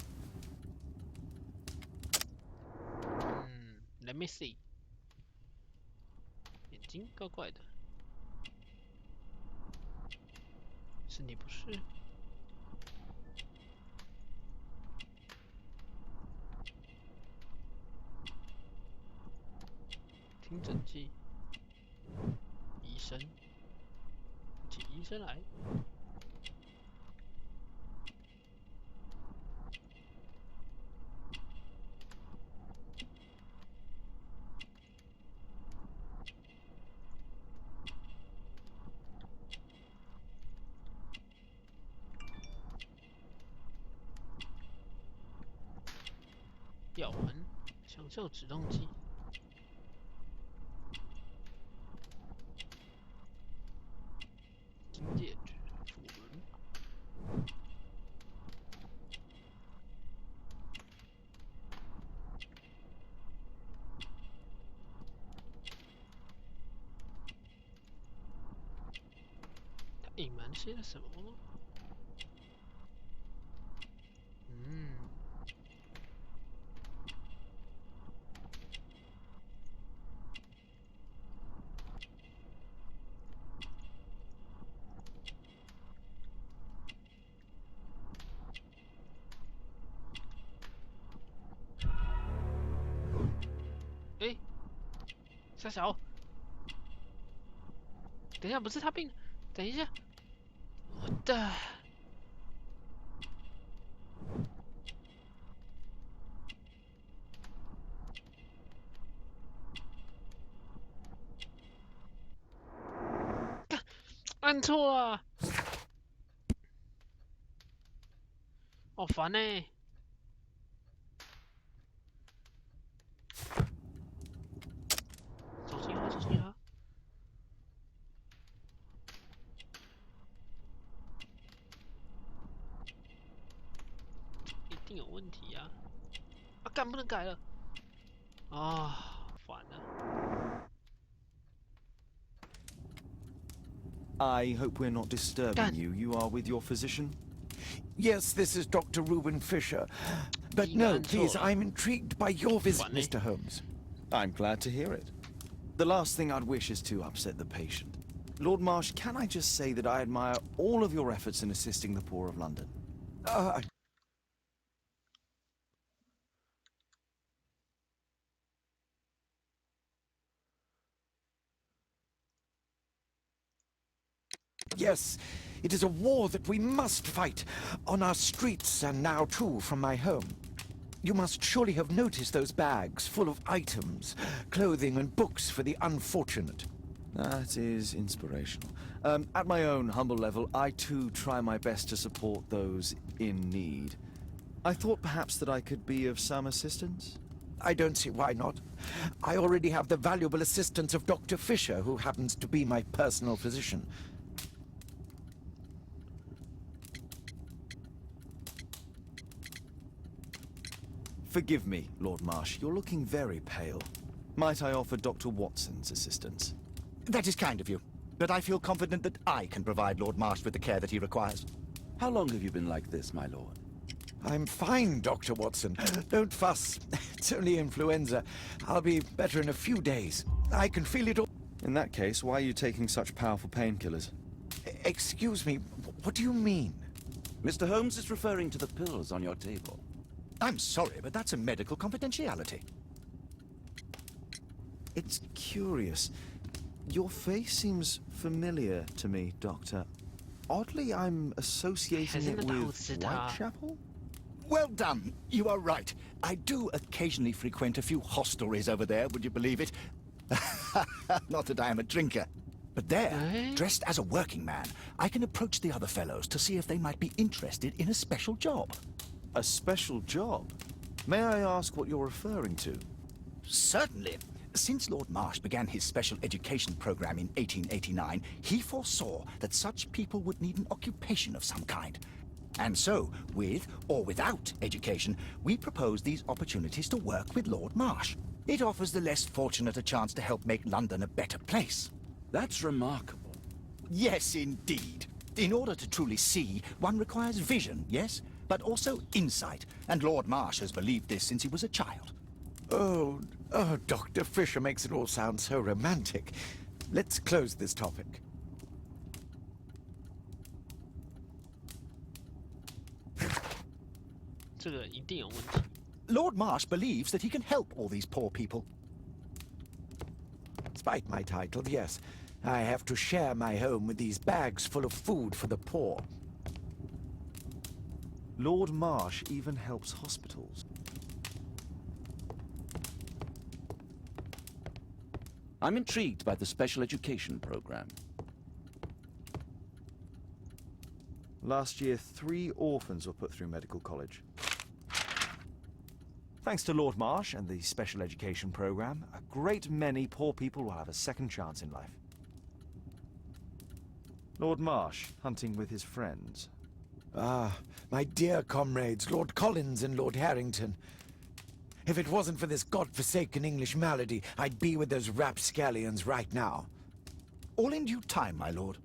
Let me see. 眼睛怪怪的，是你不是？听诊器，医生，请医生来。药丸，享受止痛剂。金戒指，辅轮。它隐瞒些了什么？哎，傻小，等一下，不是他病，等一下，我的，按错了，好烦呢。小心啊，小心啊！一定有问题啊！啊，干不能改了！啊，烦了。 I hope we're not disturbing you. You are with your physician? Yes, this is Dr. Reuben Fisher. But no, please, I'm intrigued by your visit, Mr. Holmes. I'm glad to hear it. The last thing I'd wish is to upset the patient. Lord Marsh, can I just say that I admire all of your efforts in assisting the poor of London? Yes, it is a war that we must fight, on our streets and now too from my home. You must surely have noticed those bags full of items, clothing and books for the unfortunate. That is inspirational. At my own humble level, I too try my best to support those in need. I thought perhaps that I could be of some assistance? I don't see why not. I already have the valuable assistance of Dr. Fisher, who happens to be my personal physician. Forgive me, Lord Marsh. You're looking very pale. Might I offer Dr. Watson's assistance? That is kind of you, but I feel confident that I can provide Lord Marsh with the care that he requires. How long have you been like this, my lord? I'm fine, Dr. Watson. Don't fuss. It's only influenza. I'll be better in a few days. I can feel it all. In that case, why are you taking such powerful painkillers? Excuse me, what do you mean? Mr. Holmes is referring to the pills on your table. I'm sorry, but that's a medical confidentiality. It's curious. Your face seems familiar to me, Doctor. Oddly, I'm associating it with Whitechapel? Well done. You are right. I do occasionally frequent a few hostelries over there, would you believe it? Not that I am a drinker. But there, dressed as a working man, I can approach the other fellows to see if they might be interested in a special job. A special job? May I ask what you're referring to? Certainly. Since Lord Marsh began his special education program in 1889, he foresaw that such people would need an occupation of some kind. And so, with or without education, we propose these opportunities to work with Lord Marsh. It offers the less fortunate a chance to help make London a better place. That's remarkable. Yes, indeed. In order to truly see, one requires vision, yes? But also insight. And Lord Marsh has believed this since he was a child. Oh, Dr. Fisher makes it all sound so romantic. Let's close this topic. Lord Marsh believes that he can help all these poor people. Despite my title, yes, I have to share my home with these bags full of food for the poor. Lord Marsh even helps hospitals. I'm intrigued by the special education program. Last year, 3 orphans were put through medical college. Thanks to Lord Marsh and the special education program, a great many poor people will have a second chance in life. Lord Marsh, hunting with his friends. Ah, my dear comrades, Lord Collins and Lord Harrington. If it wasn't for this godforsaken English malady, I'd be with those rapscallions right now. All in due time, my lord.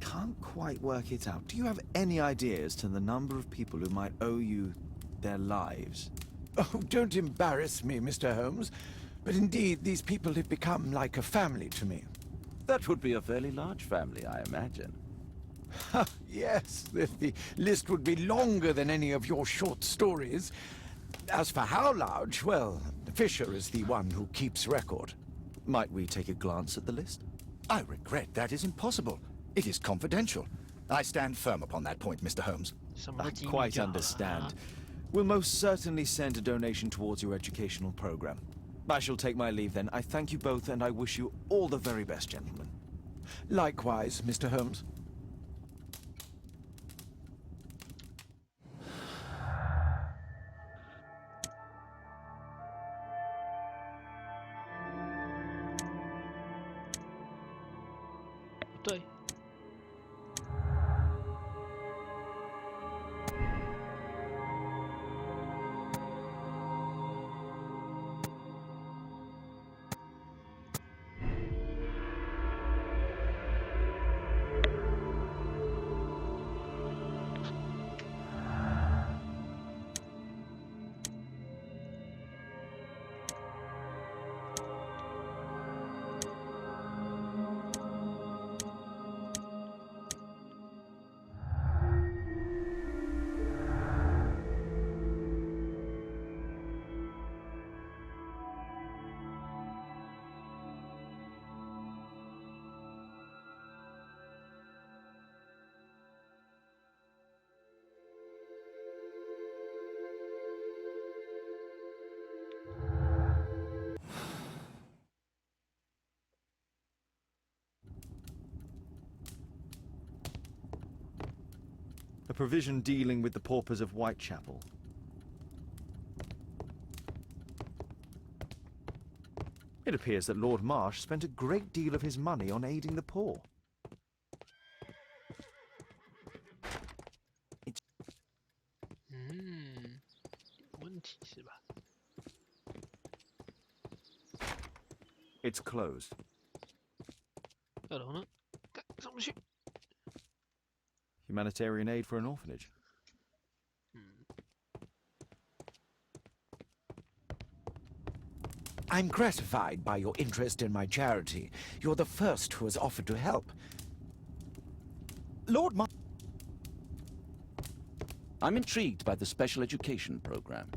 Can't quite work it out. Do you have any idea as to the number of people who might owe you their lives? Oh, don't embarrass me, Mr. Holmes. But indeed, these people have become like a family to me. That would be a fairly large family, I imagine. Yes, the list would be longer than any of your short stories. As for how large, well, Fisher is the one who keeps record. Might we take a glance at the list? I regret that is impossible. It is confidential. I stand firm upon that point, Mr. Holmes. I quite understand. We'll most certainly send a donation towards your educational program. I shall take my leave then. I thank you both and I wish you all the very best, gentlemen. Likewise, Mr. Holmes. A provision dealing with the paupers of Whitechapel. It appears that Lord Marsh spent a great deal of his money on aiding the poor. It's closed. 2楼呢？上不去。Humanitarian aid for an orphanage. I'm gratified by your interest in my charity. You're the first who has offered to help. Lord Marsh. I'm intrigued by the special education program.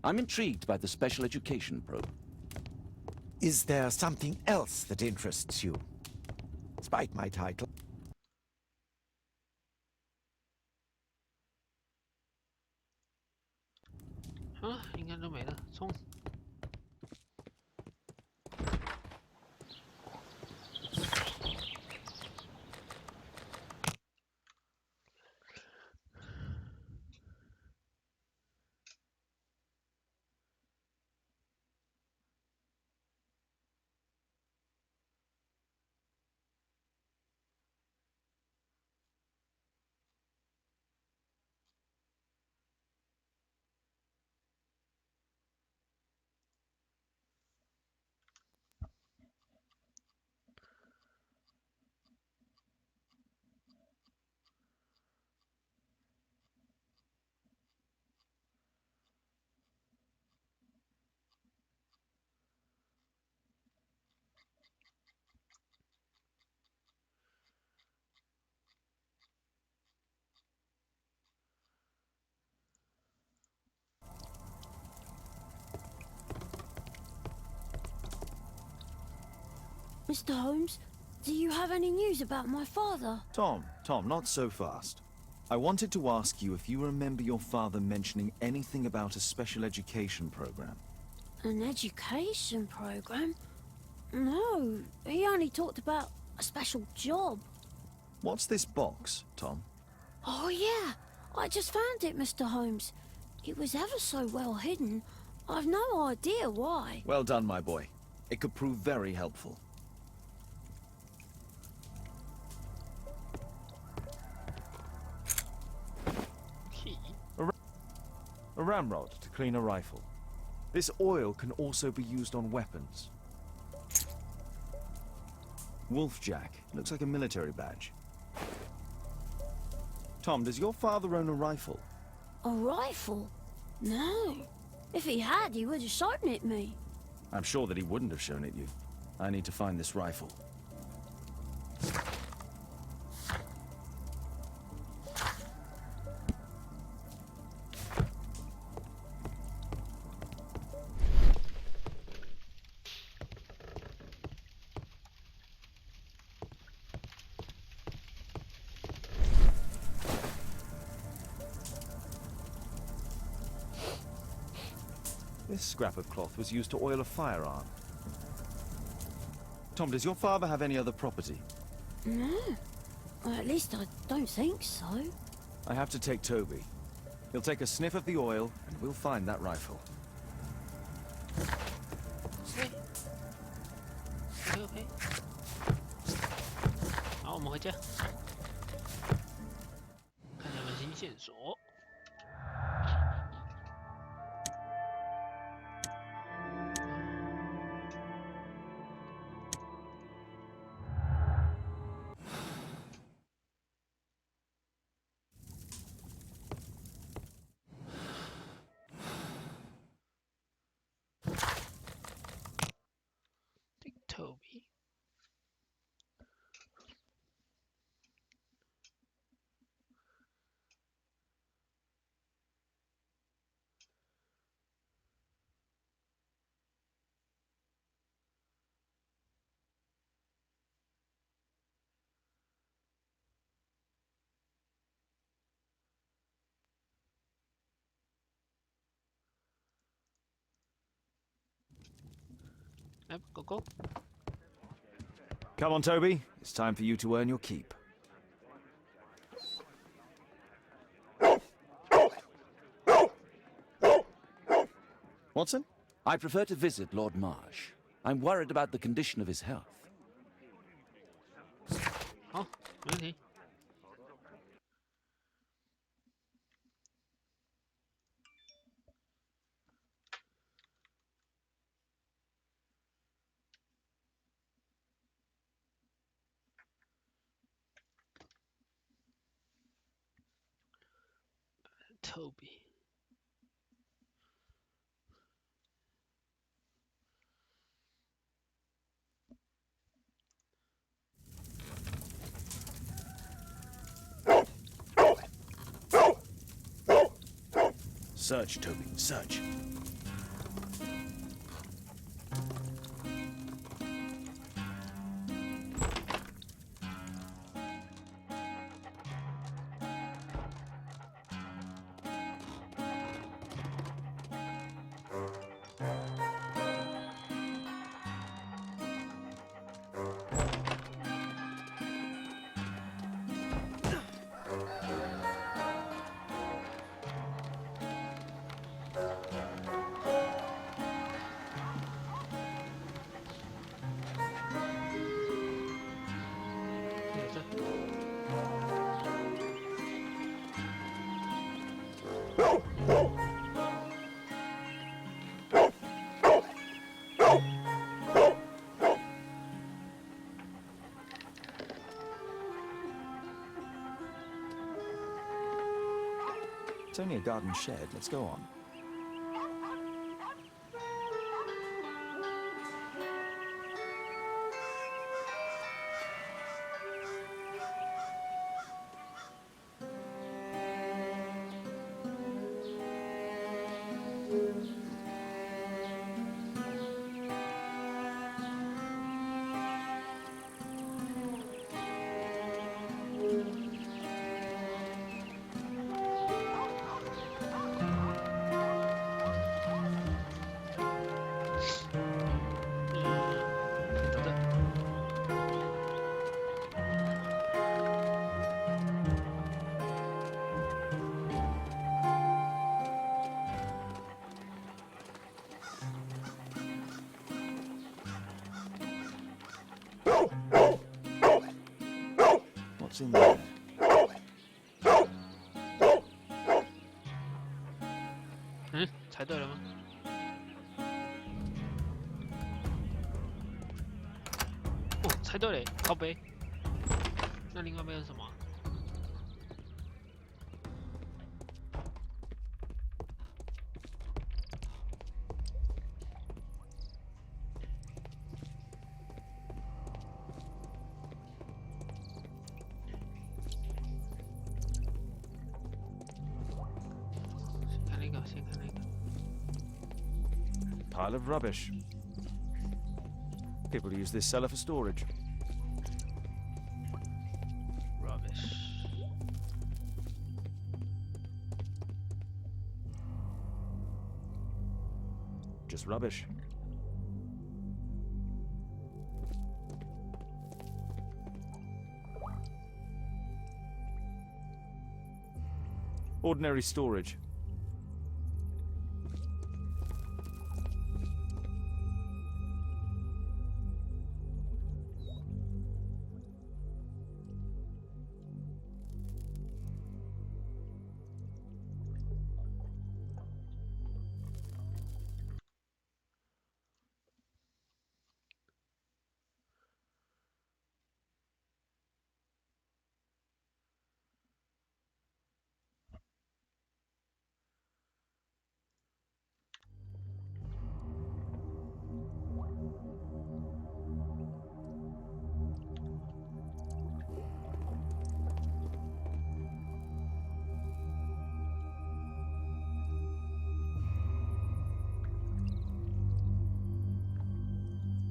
I'm intrigued by the special education program. Is there something else that interests you? Despite my title. 应该都没了，冲！Mr. Holmes, do you have any news about my father? Tom, not so fast. I wanted to ask you if you remember your father mentioning anything about a special education program. An education program? No, he only talked about a special job. What's this box, Tom? Oh yeah, I just found it, Mr. Holmes. It was ever so well hidden. I've no idea why. Well done, my boy. It could prove very helpful. A ramrod to clean a rifle. This oil can also be used on weapons. Wolfjack. Looks like a military badge. Tom, does your father own a rifle? A rifle? No. If he had, he would have shown it me. I'm sure that he wouldn't have shown it you. I need to find this rifle. This scrap of cloth was used to oil a firearm. Tom, does your father have any other property? No. Well, at least I don't think so. I have to take Toby. He'll take a sniff of the oil, and we'll find that rifle. OK。好，我们回家，看有没有新线索。来狗狗。 Come on, Toby. It's time for you to earn your keep. Watson? I prefer to visit Lord Marsh. I'm worried about the condition of his health. 好，没问题。Toby。 Search, Toby, search. It's only a garden shed. Let's go on. What's in there? 嗯，猜对了吗？哦，猜对了，靠背。那另外一边是什么？先看那个，先看那个。 Pile of rubbish. People use this cellar for storage. Rubbish. Just rubbish. Ordinary storage.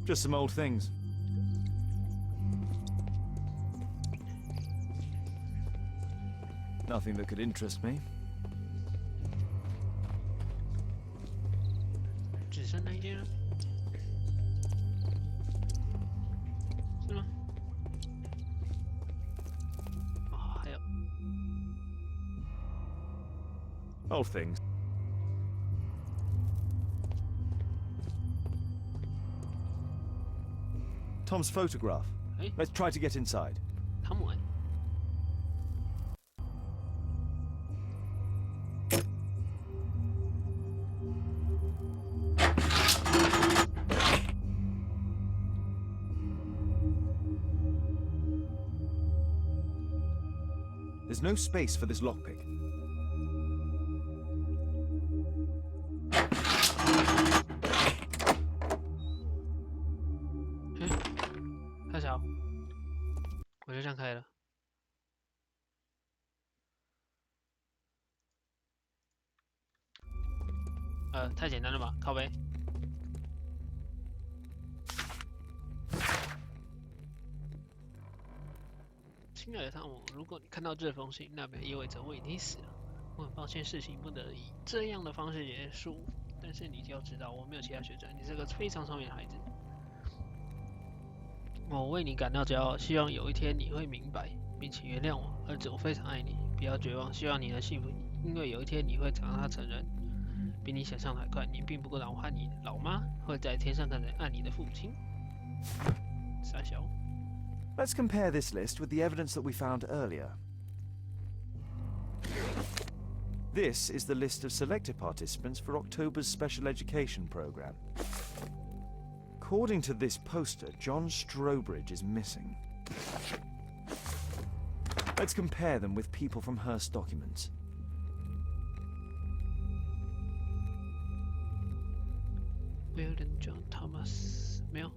Just some old things. Nothing that could interest me. 只剩那一件了。Old things. Tom's photograph. Let's try to get inside. 汤姆。There's no space for this lockpick. 太小，我就这样开了。太简单了吧，靠背。亲爱的汤姆，如果你看到这封信，那便意味着我已经死了。我很抱歉，事情不得以这样的方式结束，但是你就要知道，我没有其他选择。你是个非常聪明的孩子，我为你感到骄傲。希望有一天你会明白，并且原谅我，儿子，我非常爱你，不要绝望。希望你能幸福，因为有一天你会长大成人，比你想象的还快。你并不孤单，我和你老妈会在天上看着爱你的父亲。傻小。 Let's compare this list with the evidence that we found earlier. This is the list of selected participants for October's special education program. According to this poster, John Strobridge is missing. Let's compare them with people from Hearst documents. William John Thomas 没有。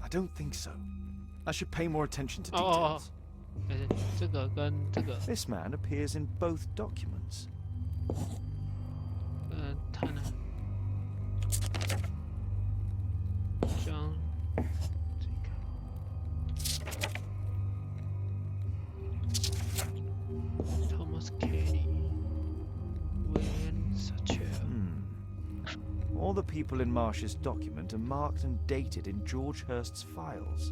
I don't think so. I should pay more attention to details. This man appears in both documents. 他呢？像这个 Thomas Kelly, William Satchel. All the people in Marsh's document are marked and dated in George Hearst's files.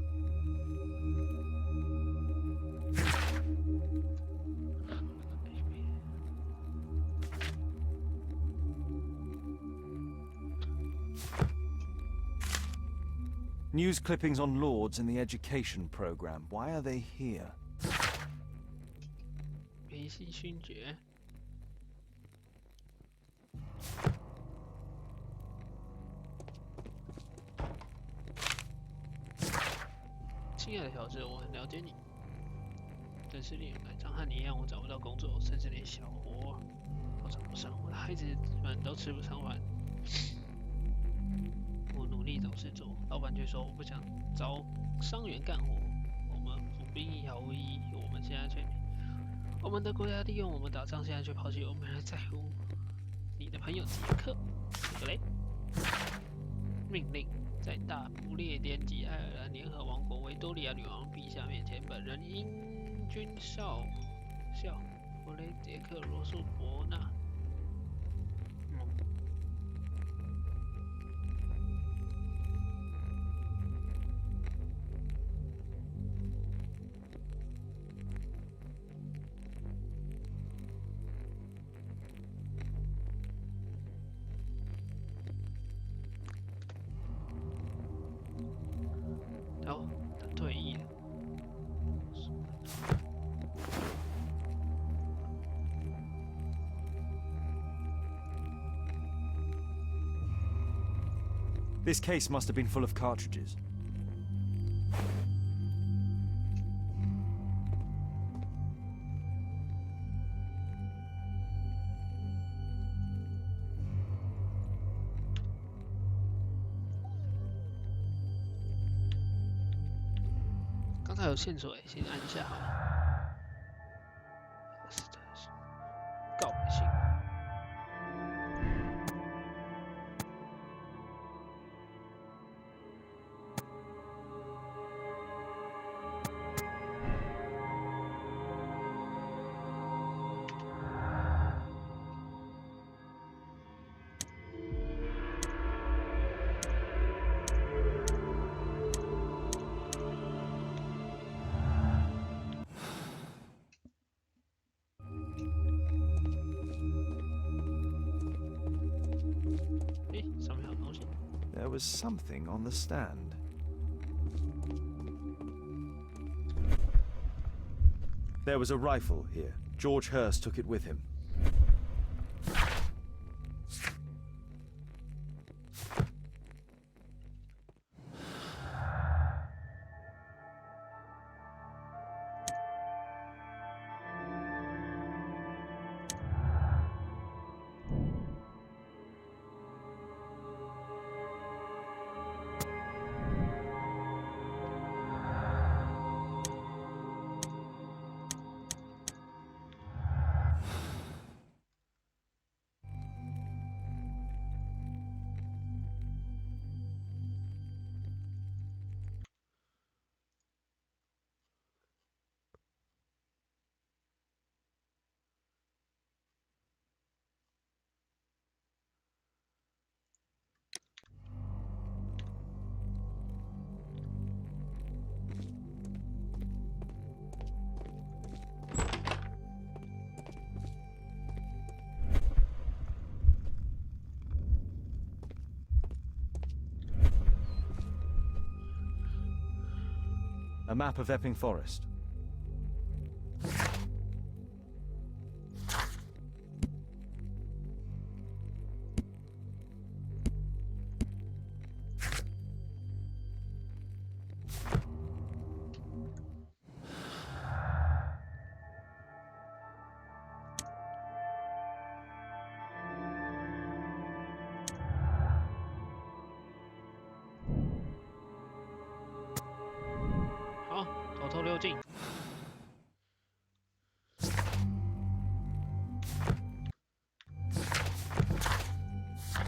News clippings on Lords in the education program. Why are they here? 梅西勋爵。 亲爱的小智，我很了解你，真是令人感伤。和你一样，我找不到工作，甚至连小活都找不上。我的孩子们都吃不上饭。我努力找事做，老板却说我不想招伤员干活。我们服兵役毫无意义。我们的国家利用我们打仗，现在却抛弃我们，还在乎你的朋友杰克。这个嘞，命令。 在大不列颠及爱尔兰联合王国维多利亚女王陛下面前，本人英军少校弗雷杰克·罗素伯纳。哦，他退役了。This case must have been full of cartridges. 刚才有线索诶，先按一下好了。告白信。There was something on the stand. There was a rifle here. George Hurst took it with him. A map of Epping Forest.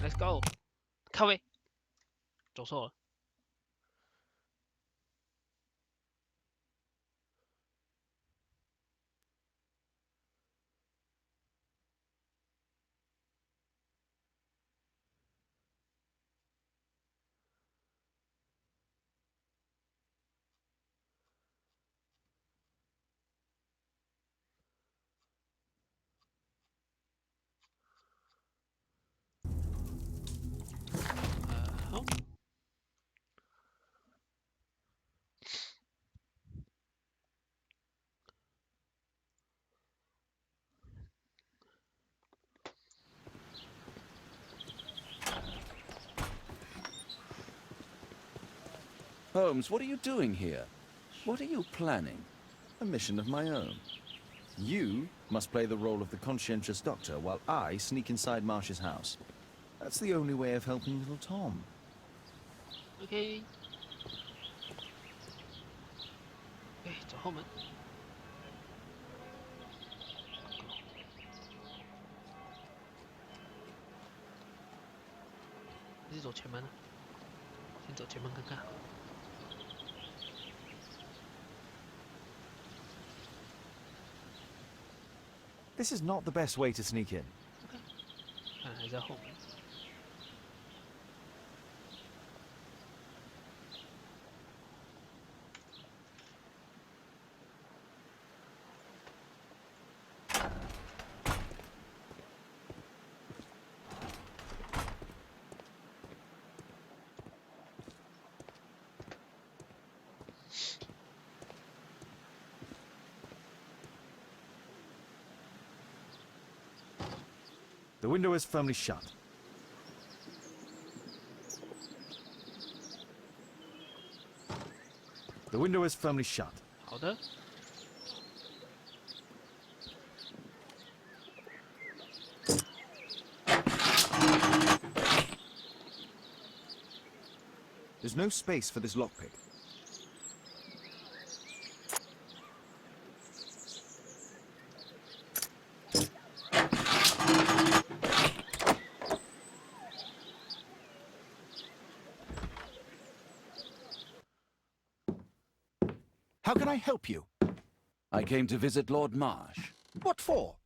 Let's go， 靠位，走错了。好。Holmes, what are you doing here? What are you planning? A mission of my own. You must play the role of the conscientious doctor while I sneak inside Marsh's house. That's the only way of helping little Tom. OK。哎，走后门。还是走前门呢？先走前门看看。This is not the best way to sneak in. 看还在后面。The window is firmly shut. The window is firmly shut. 好的。There's no space for this lockpick. How can I help you? I came to visit Lord Marsh. What for?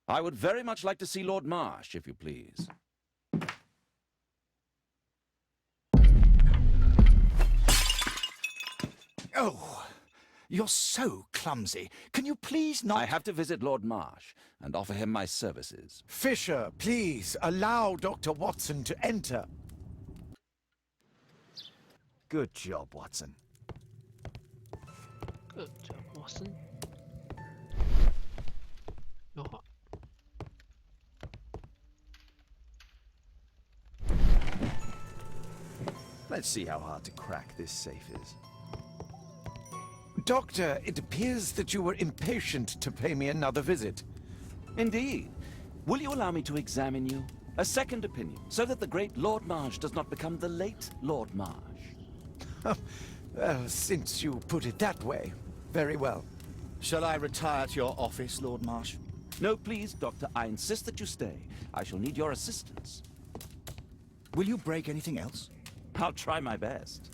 I would very much like to see Lord Marsh, if you please. Oh, you're so clumsy. Can you please not... I have to visit Lord Marsh and offer him my services. Fisher, please, allow Dr. Watson to enter. Good job, Watson. Good job, Watson. 有话。Let's see how hard to crack this safe is. Doctor, it appears that you were impatient to pay me another visit. Indeed. Will you allow me to examine you? A second opinion, so that the great Lord Marsh does not become the late Lord Marsh. Well, since you put it that way, very well. Shall I retire to your office, Lord Marsh? No, please, Doctor. I insist that you stay. I shall need your assistance. Will you break anything else? I'll try my best.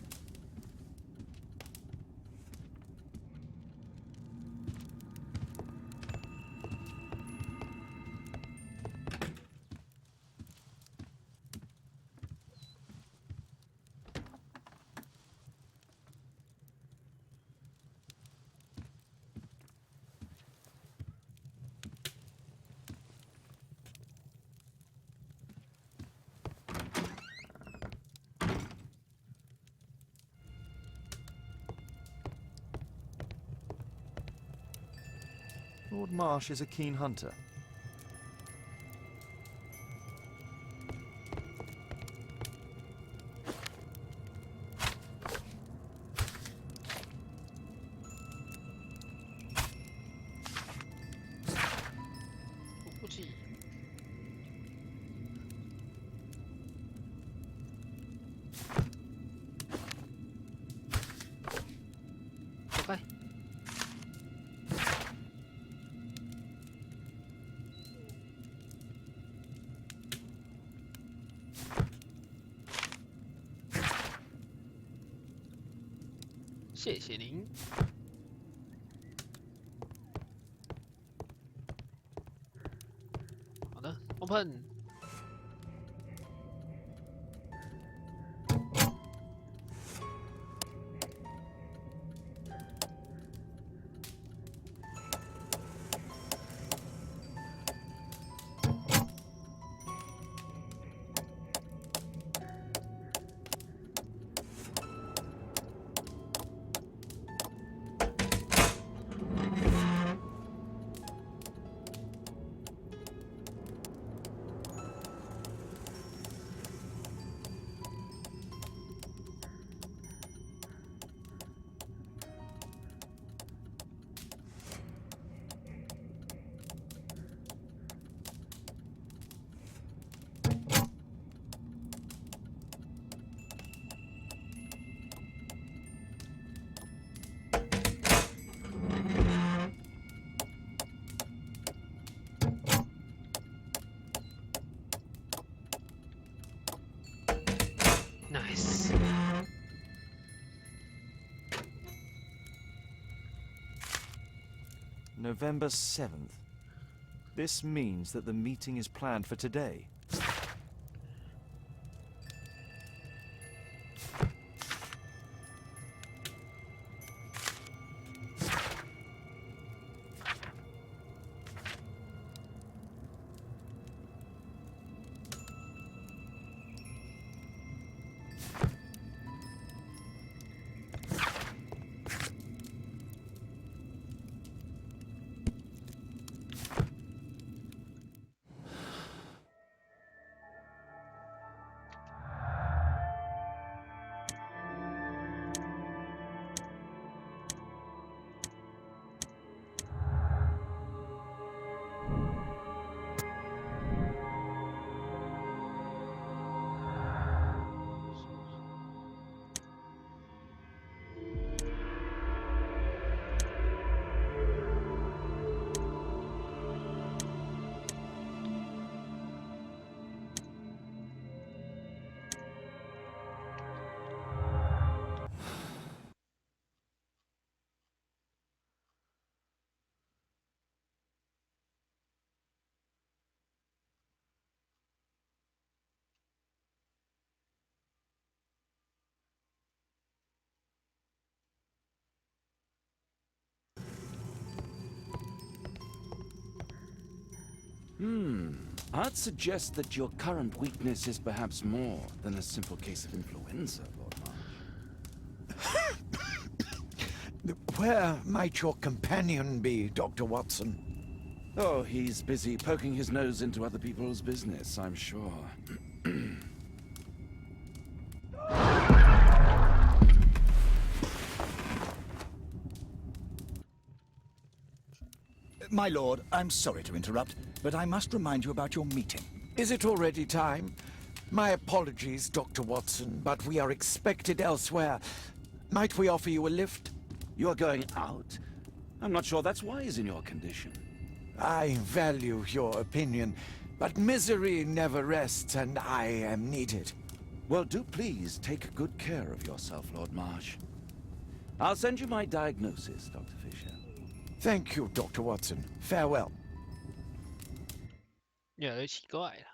Lord Marsh is a keen hunter. Okay. 谢谢您。好的 ，Open。Nice. November 7th. This means that the meeting is planned for today. I'd suggest that your current weakness is perhaps more than a simple case of influenza, Lord Marsh. Where might your companion be, Dr. Watson? Oh, he's busy poking his nose into other people's business, I'm sure. My lord, I'm sorry to interrupt, but I must remind you about your meeting. Is it already time? My apologies, Dr. Watson, but we are expected elsewhere. Might we offer you a lift? You're going out? I'm not sure that's wise in your condition. I value your opinion, but misery never rests, and I am needed. Well, do please take good care of yourself, Lord Marsh. I'll send you my diagnosis, Dr. Fisher. Thank you, Dr. Watson. Farewell. 有点奇怪了。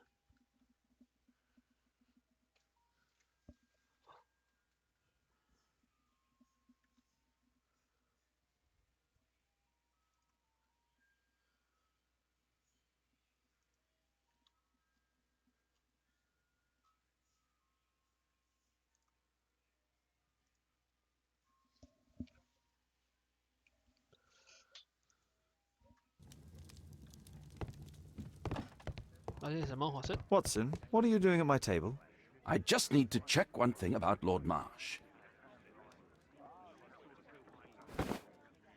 Watson, what are you doing at my table? I just need to check one thing about Lord Marsh.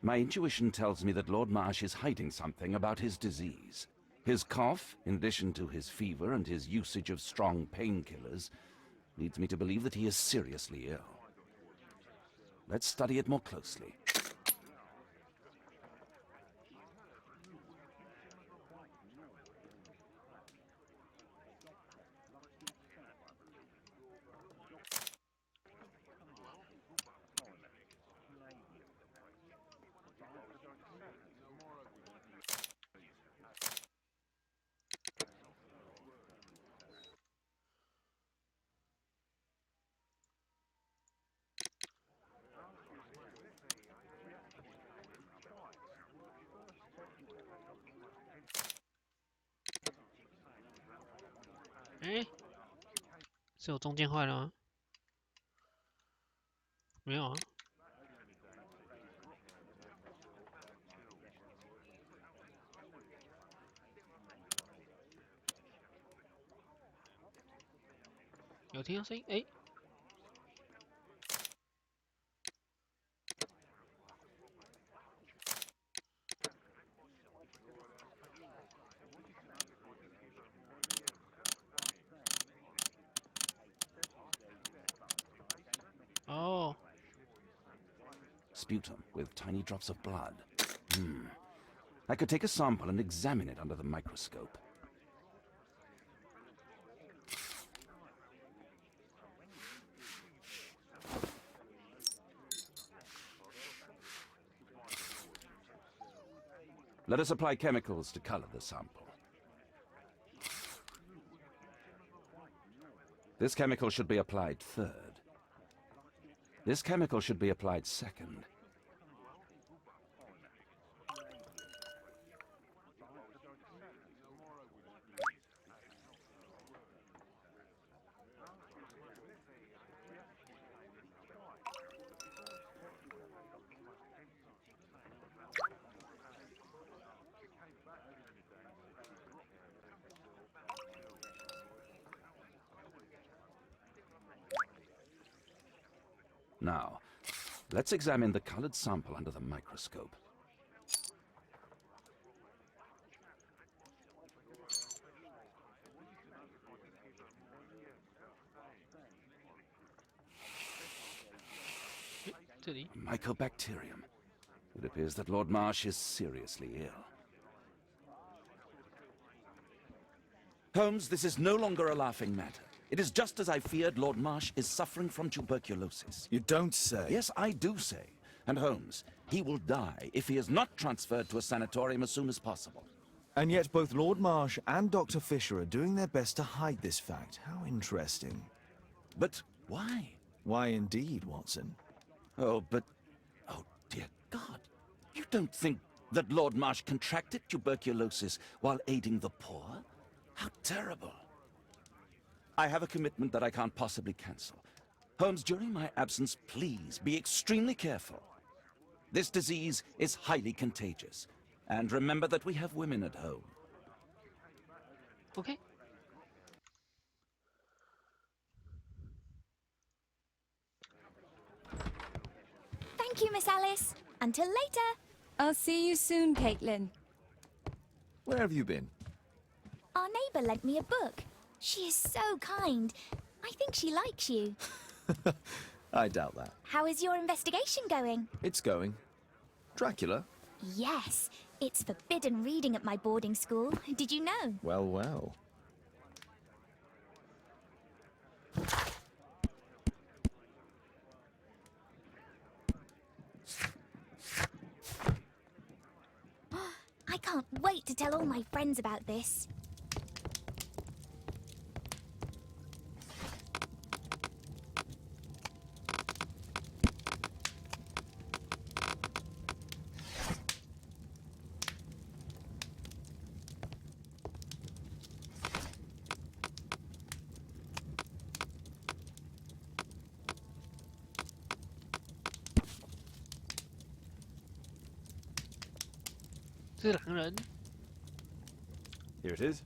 My intuition tells me that Lord Marsh is hiding something about his disease. His cough, in addition to his fever and his usage of strong painkillers, leads me to believe that he is seriously ill. Let's study it more closely.是我中间坏了吗？没有啊。有听到声音？哎。Oh. Sputum with tiny drops of blood. I could take a sample and examine it under the microscope. Let us apply chemicals to color the sample. This chemical should be applied third. This chemical should be applied second. Now, let's examine the colored sample under the microscope. Mycobacterium. It appears that Lord Marsh is seriously ill. Holmes, this is no longer a laughing matter. It is just as I feared. Lord Marsh is suffering from tuberculosis. You don't say? Yes, I do say. And Holmes, he will die if he is not transferred to a sanatorium as soon as possible. And yet both Lord Marsh and Dr. Fisher are doing their best to hide this fact. How interesting. But why? Why indeed, Watson? Oh, but... Oh, dear God. You don't think That Lord Marsh contracted tuberculosis while aiding the poor? How terrible. I have a commitment that I can't possibly cancel. Holmes, during my absence, please be extremely careful. This disease is highly contagious. And remember that we have women at home. Okay. Thank you, Miss Alice. Until later. I'll see you soon, Caitlin. Where have you been? Our neighbour lent me a book. She is so kind. I think she likes you. I doubt that. How is your investigation going? It's going. Dracula? Yes. It's forbidden reading at my boarding school. Did you know? Well, well. I can't wait to tell all my friends about this. Here it is.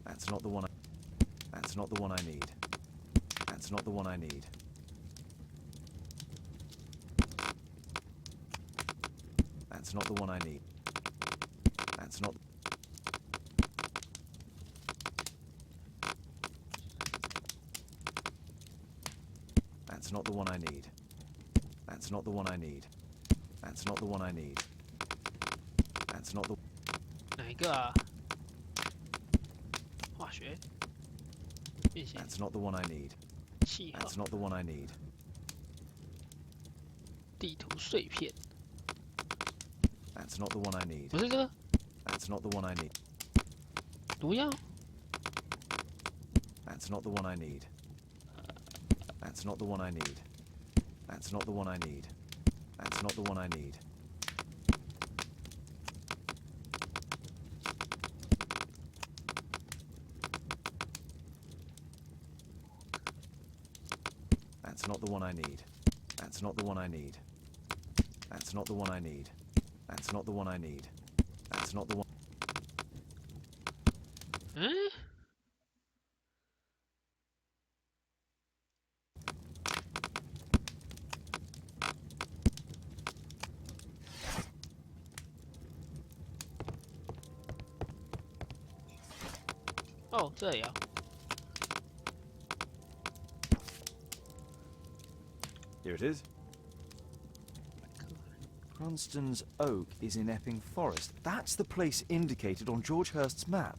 That's not the one. That's not the one I need. That's not the one I need. That's not the one I need. That's not. That's not the one I need. That's not the one I need. That's not the one I need. That's not the. 哪一个啊？化学、变形、 That's not the one I need. 气化、 That's not the one I need. 地图碎片， That's not the one I need. 不是这个 That's not the one I need. 毒药， That's not the one I need. That's not the one I need. That's not the one I need. That's not the one I need. That's not the one I need. That's not the one I need. That's not the one I need. That's not the one I need. That's not the one. 嗯，哦，这里啊， Here it is. Cranston's Oak is in Epping Forest. That's the place indicated on George Hurst's map.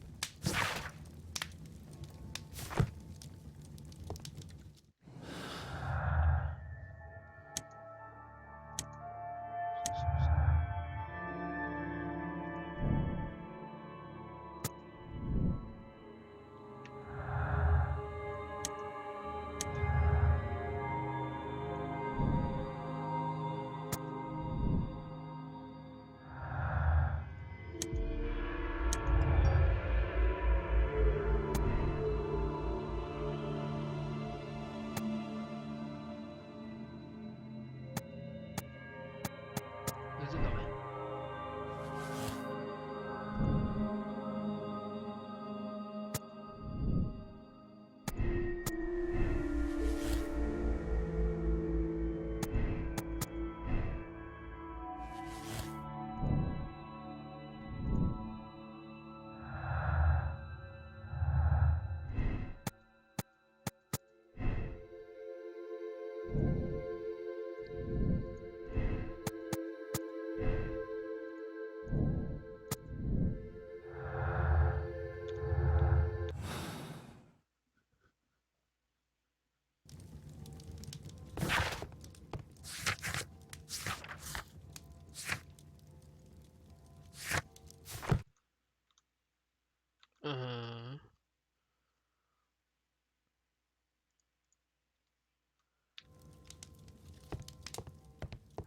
嗯。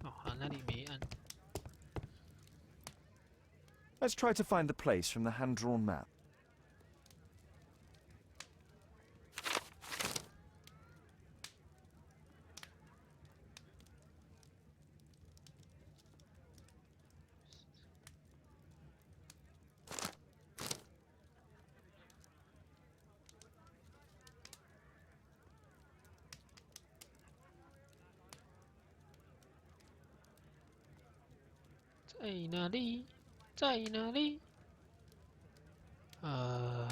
哦，好，那里没按。 Let's try to find the place from the hand-drawn map.在哪里？在哪里？哦，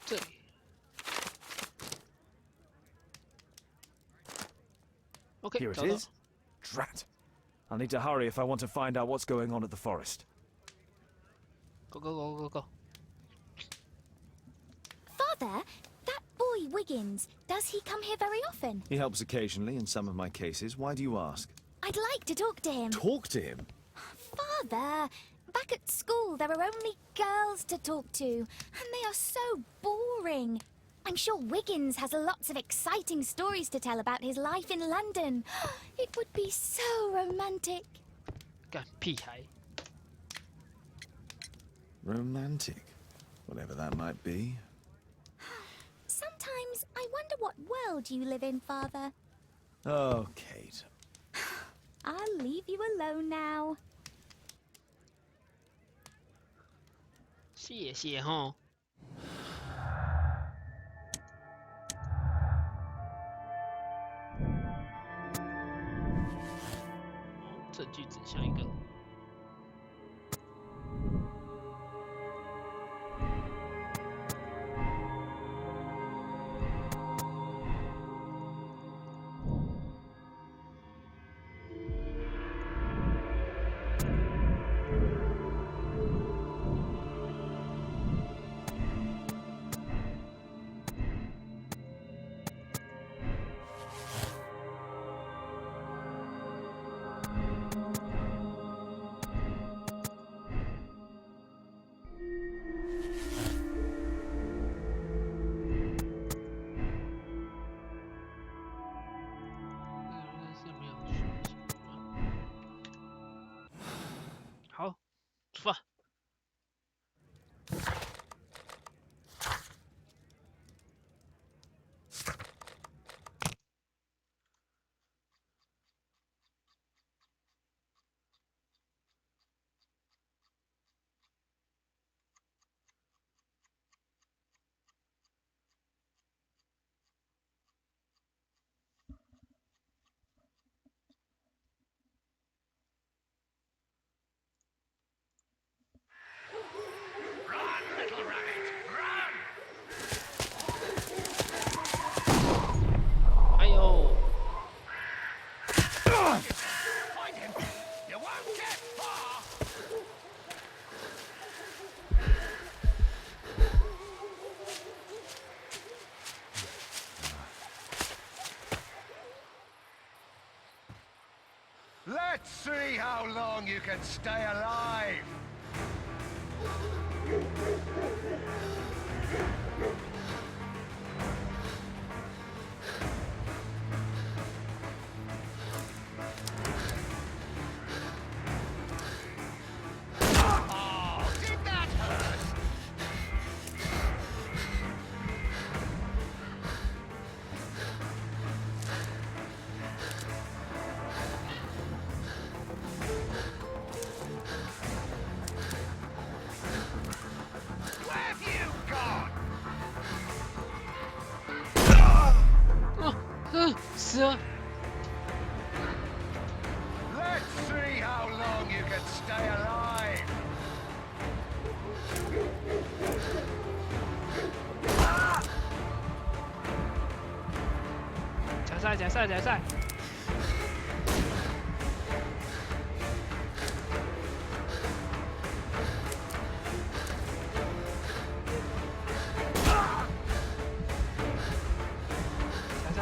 这里。OK， Here it is. Drat. I'll need to hurry if I want to find out what's going on at the forest. Go, go, go, go, go. Father, that boy Wiggins, does he come here very often? He helps occasionally in some of my cases. Why do you ask? I'd like to talk to him. Talk to him? Father, back at school there are only girls to talk to, and they are so boring. I'm sure Wiggins has lots of exciting stories to tell about his life in London. It would be so romantic. 干屁孩。 Romantic. Whatever that might be. Sometimes I wonder what world you live in, Father. Oh, Kate. I'll leave you alone now. 谢谢哈。证据指向一个。 好，出发。哎呦！ Let's see how long you can stay alive. Oh, did that hurt? Where have you gone? 死了！ Let's see how long you can stay alive. 假赛，假赛，假赛！假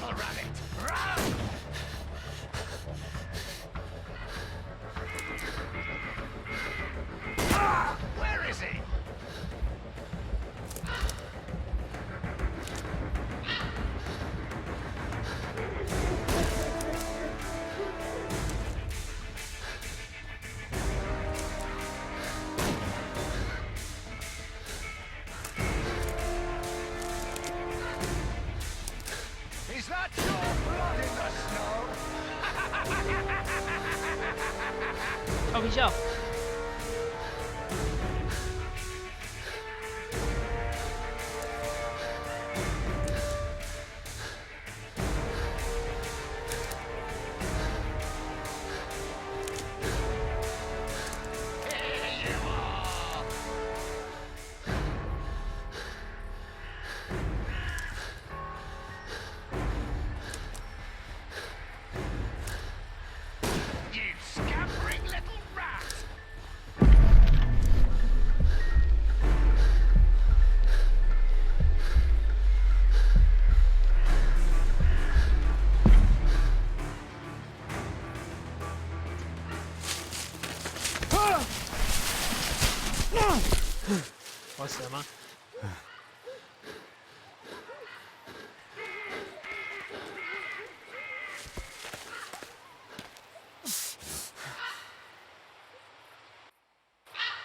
little rabbit! Run! Ah! Where is he? Is that your blood in the snow? 笑皮笑。You scampering little rat! Ah! 我死了吗？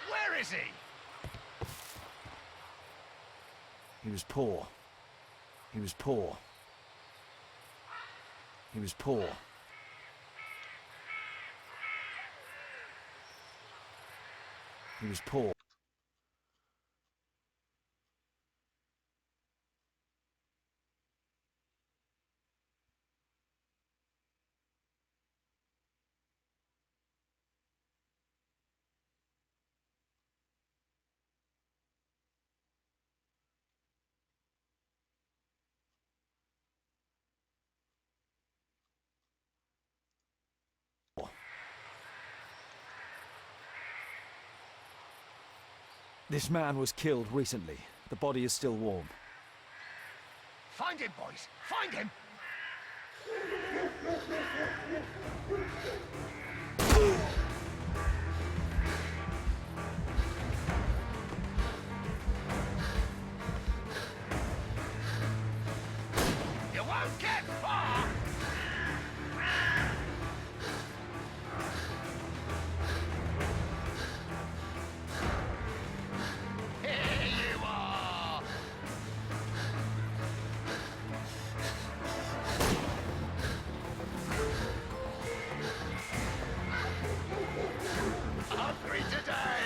Where is he? He was poor. He was poor. He was poor. He was poor. This man was killed recently. The body is still warm. Find him, boys! Find him! You won't get far! Here you are! Hungry today!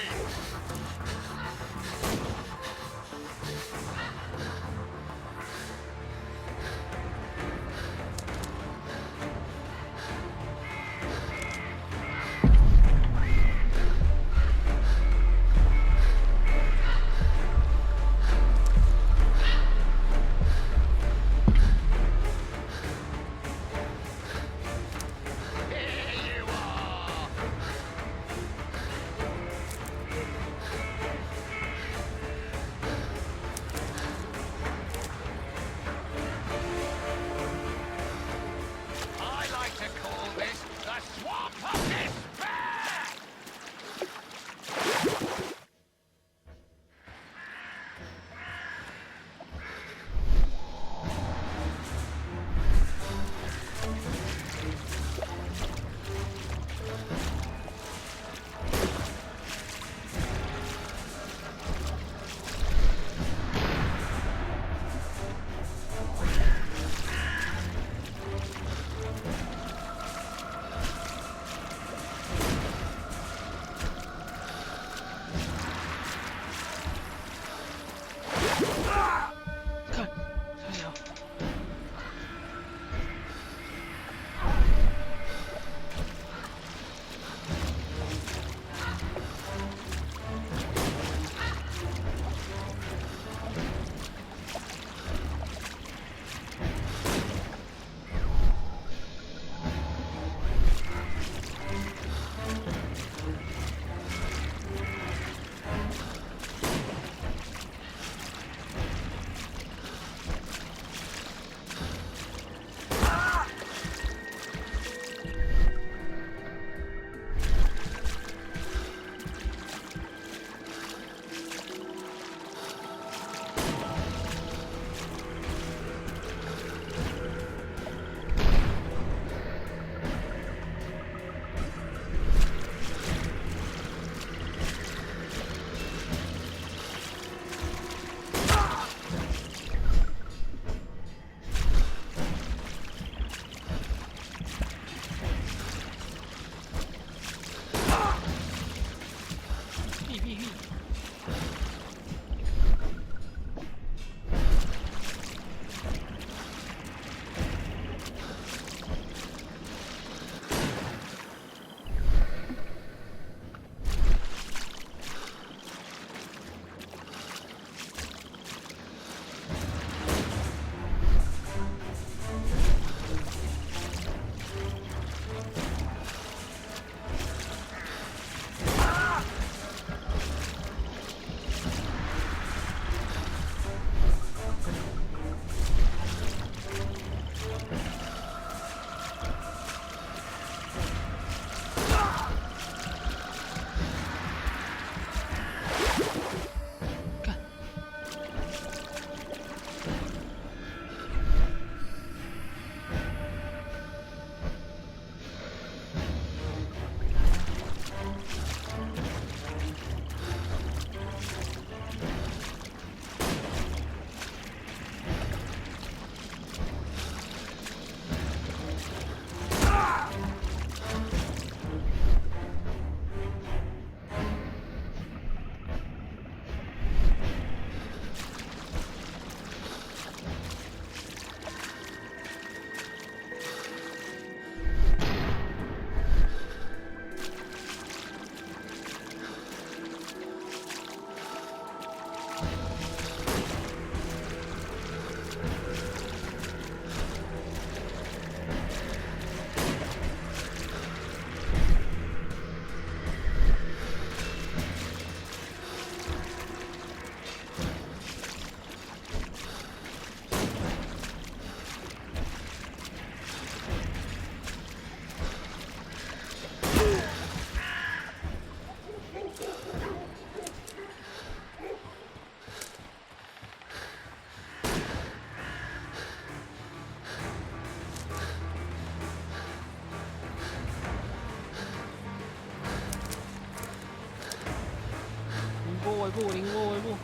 尾部，零落尾部。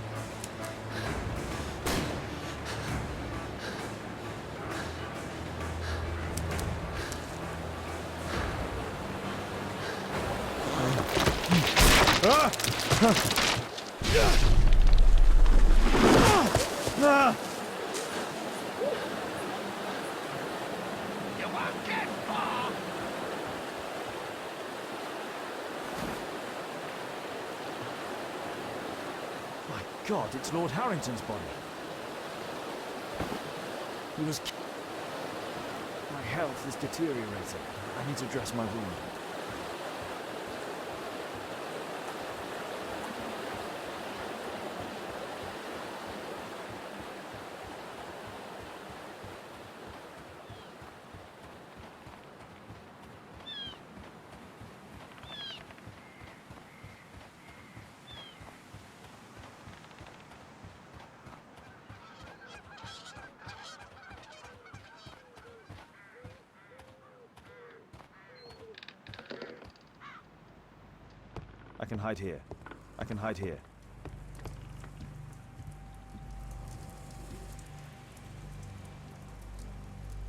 God, it's Lord Harrington's body. He was... My health is deteriorating. I need to dress my wound. I can hide here. I can hide here.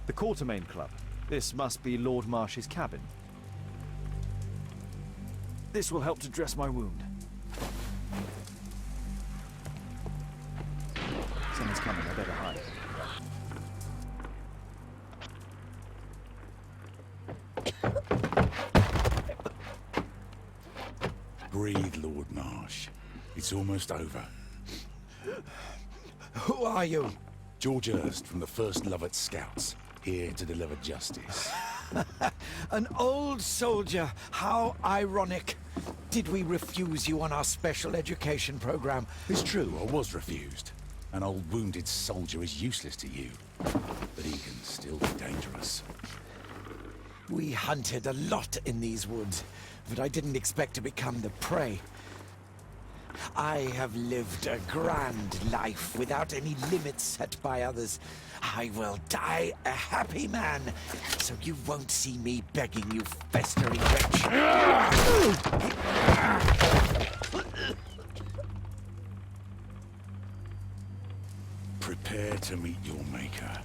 The Quartermain Club. This must be Lord Marsh's cabin. This will help to dress my wound. Someone's coming. I better hide. Breathe, Lord Marsh. It's almost over. Who are you? George Hurst from the 1st Lovett Scouts, here to deliver justice. An old soldier. How ironic. Did we refuse you on our special education program? It's true, I was refused. An old wounded soldier is useless to you, but he can still be dangerous. We hunted a lot in these woods, but I didn't expect to become the prey. I have lived a grand life without any limits set by others. I will die a happy man, so you won't see me begging you, festering wretch. Prepare to meet your maker.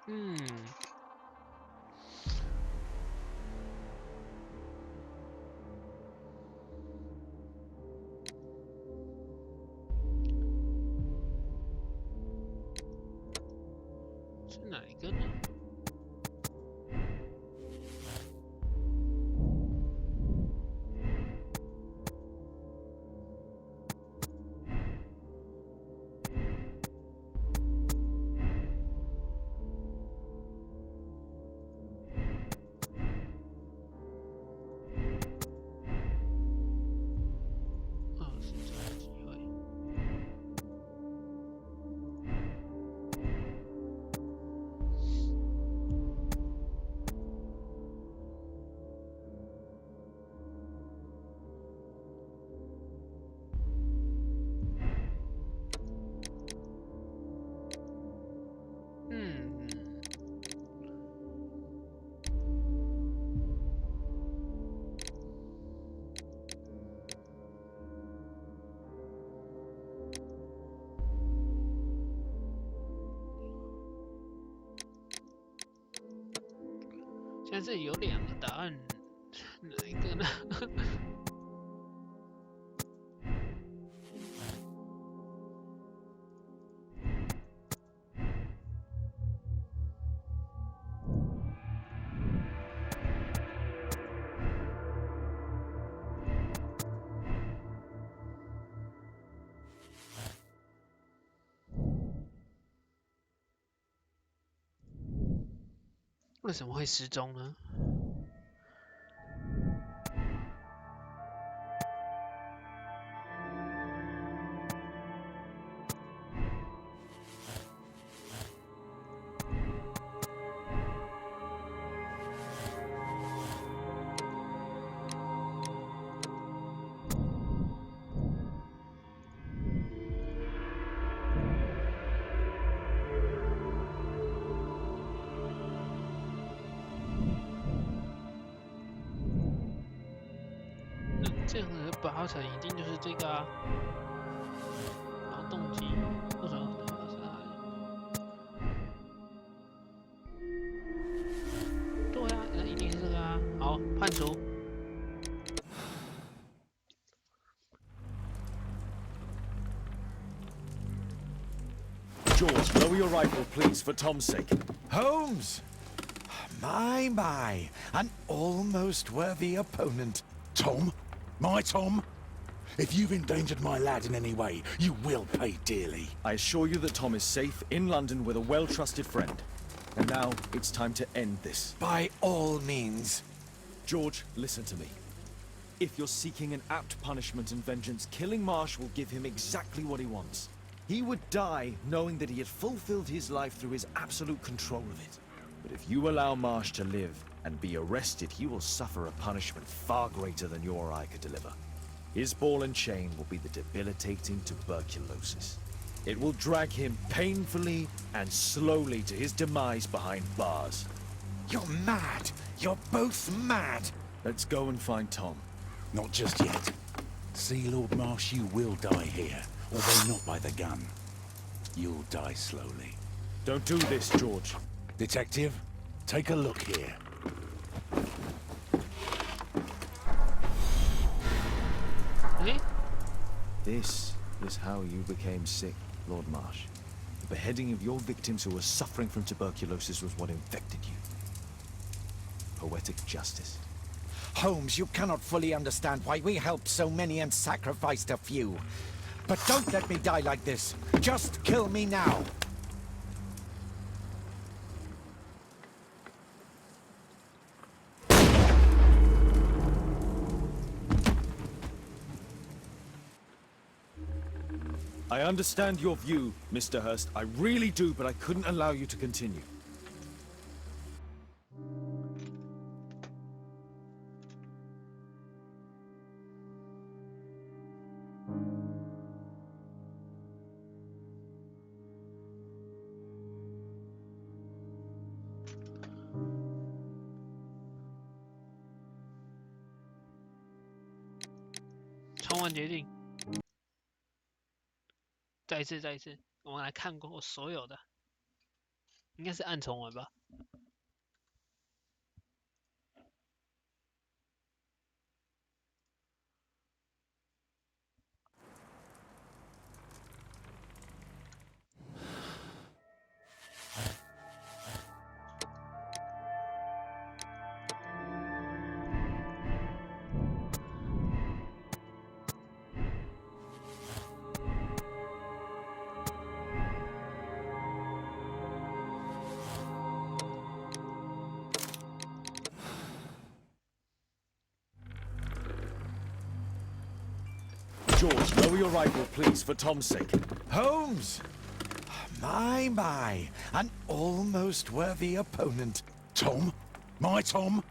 Hmm. C'est 哪一个呢？但是有2个答案，哪一个呢？为什么会失踪呢？这样的8成一定就是这个啊。然后动机为什么可能要杀人？对啊，那一定是这个啊。好，判处。George, lower your rifle, please, for Tom's sake. Holmes! My, an almost worthy opponent. Tom? My Tom? If you've endangered my lad in any way, you will pay dearly. I assure you that Tom is safe in London with a well-trusted friend. And now it's time to end this. By all means. George, listen to me. If you're seeking an apt punishment and vengeance, killing Marsh will give him exactly what he wants. He would die knowing that he had fulfilled his life through his absolute control of it. But if you allow Marsh to live and be arrested, he will suffer a punishment far greater than you or I could deliver. His ball and chain will be the debilitating tuberculosis. It will drag him painfully and slowly to his demise behind bars. You're mad! You're both mad! Let's go and find Tom. Not just yet. See, Lord Marsh, you will die here, although not by the gun. You'll die slowly. Don't do this, George. Detective, take a look here. This is how you became sick, Lord Marsh. The beheading of your victims who were suffering from tuberculosis was what infected you. Poetic justice. Holmes, you cannot fully understand why we helped so many and sacrificed a few. But don't let me die like this. Just kill me now. I understand your view, Mr. Hurst. I really do, but I couldn't allow you to continue.重完决定。再一次，我们来看过所有的，应该是按重玩吧。George, lower your rifle, please, for Tom's sake. Holmes! My, an almost worthy opponent. Tom? My Tom?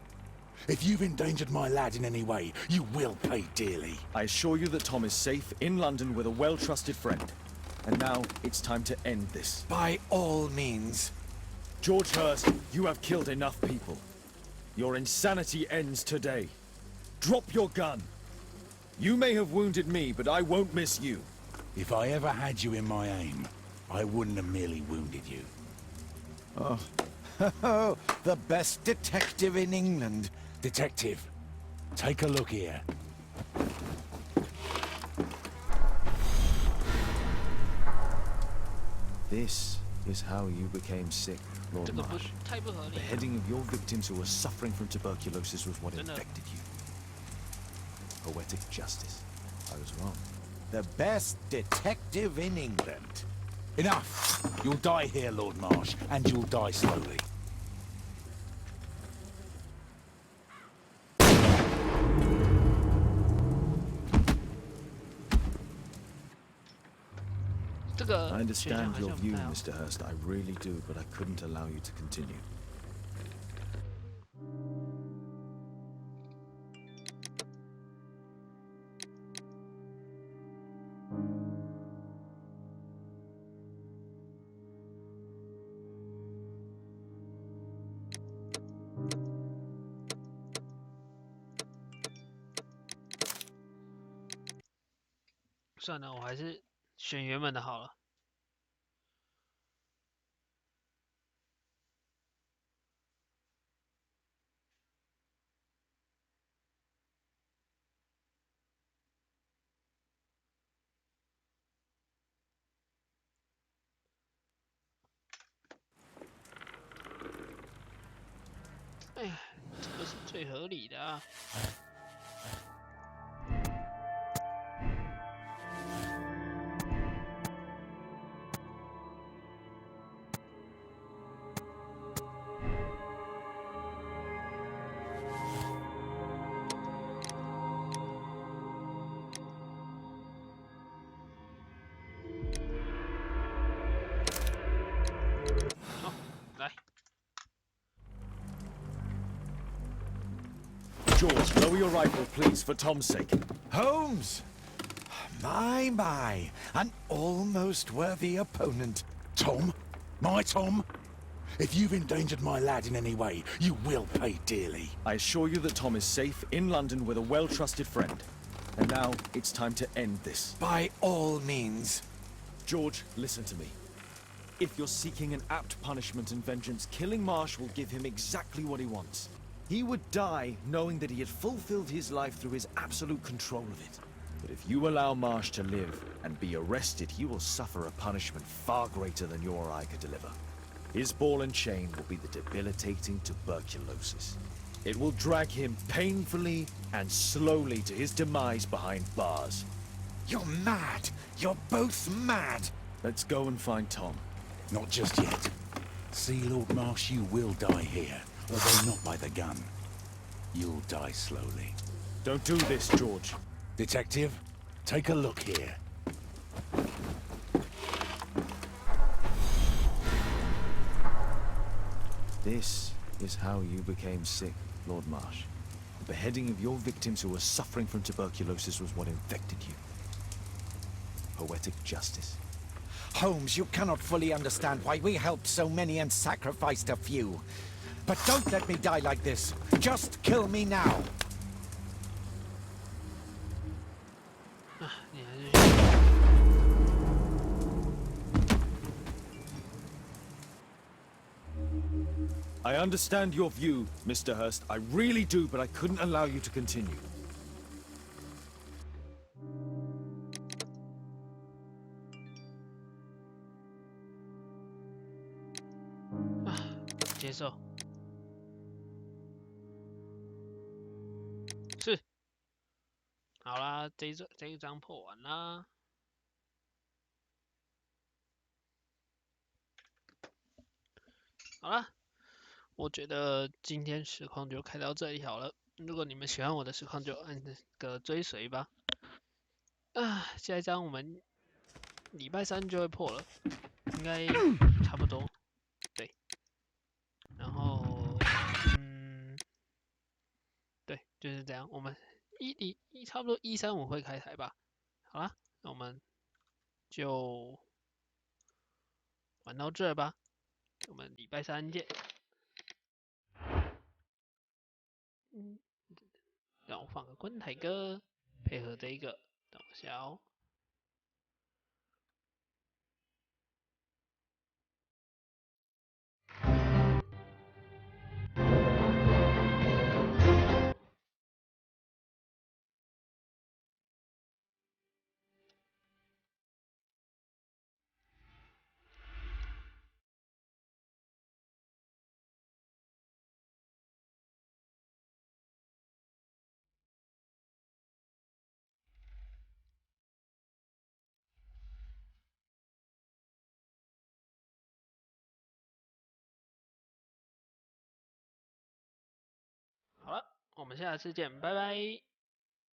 If you've endangered my lad in any way, you will pay dearly. I assure you that Tom is safe in London with a well-trusted friend. And now it's time to end this. By all means. George Hurst, you have killed enough people. Your insanity ends today. Drop your gun. You may have wounded me, but I won't miss you. If I ever had you in my aim, I wouldn't have merely wounded you. Oh, Oh, the best detective in England. Detective, take a look here. This is how you became sick, Lord 这个不 Marsh. 太不合理 The 了。 heading of your victims who were suffering from tuberculosis was what 真的。 infected you. Poetic justice. I was wrong. The best detective in England. Enough! You'll die here, Lord Marsh, and you'll die slowly. 这个 I 选项 understand 好 your 像不 view, 太好。 Mr. Hurst. I really do, but I couldn't allow you to continue. .算了，我还是选原本的好了。哎呀，这个是最合理的啊。好，来。 George, lower your rifle, please, for Tom's sake. Holmes! My, an almost worthy opponent. Tom? My Tom? If you've endangered my lad in any way, you will pay dearly. I assure you that Tom is safe in London with a well-trusted friend. And now, it's time to end this. By all means. George, listen to me. If you're seeking an apt punishment and vengeance, killing Marsh will give him exactly what he wants. He would die knowing that he had fulfilled his life through his absolute control of it. But if you allow Marsh to live and be arrested, he will suffer a punishment far greater than you or I could deliver. His ball and chain will be the debilitating tuberculosis. It will drag him painfully and slowly to his demise behind bars. You're mad. You're both mad. Let's go and find Tom. Not just yet. See, Lord Marsh, you will die here, although not by the gun. You'll die slowly. Don't do this, George. Detective, take a look here. This is how you became sick, Lord Marsh. The beheading of your victims who were suffering from tuberculosis was what infected you. Poetic justice. Holmes, you cannot fully understand why we helped so many and sacrificed a few. But don't let me die like this. Just kill me now. 啊，你还是选。 I understand your view, Mr. Hurst. I really do, but I couldn't allow you to continue. 啊，接受。是。好啦，这一章破完啦。好啦，我觉得今天实况就开到这里好了。如果你们喜欢我的实况，就按个追随吧。啊，下一章我们礼拜三就会破了，应该差不多。对，然后对，就是这样。我们差不多135会开台吧。好啦，那我们就玩到这吧。我们礼拜三见。让我放个关台歌，配合这一个，等我一下哦。我们下次见，拜拜。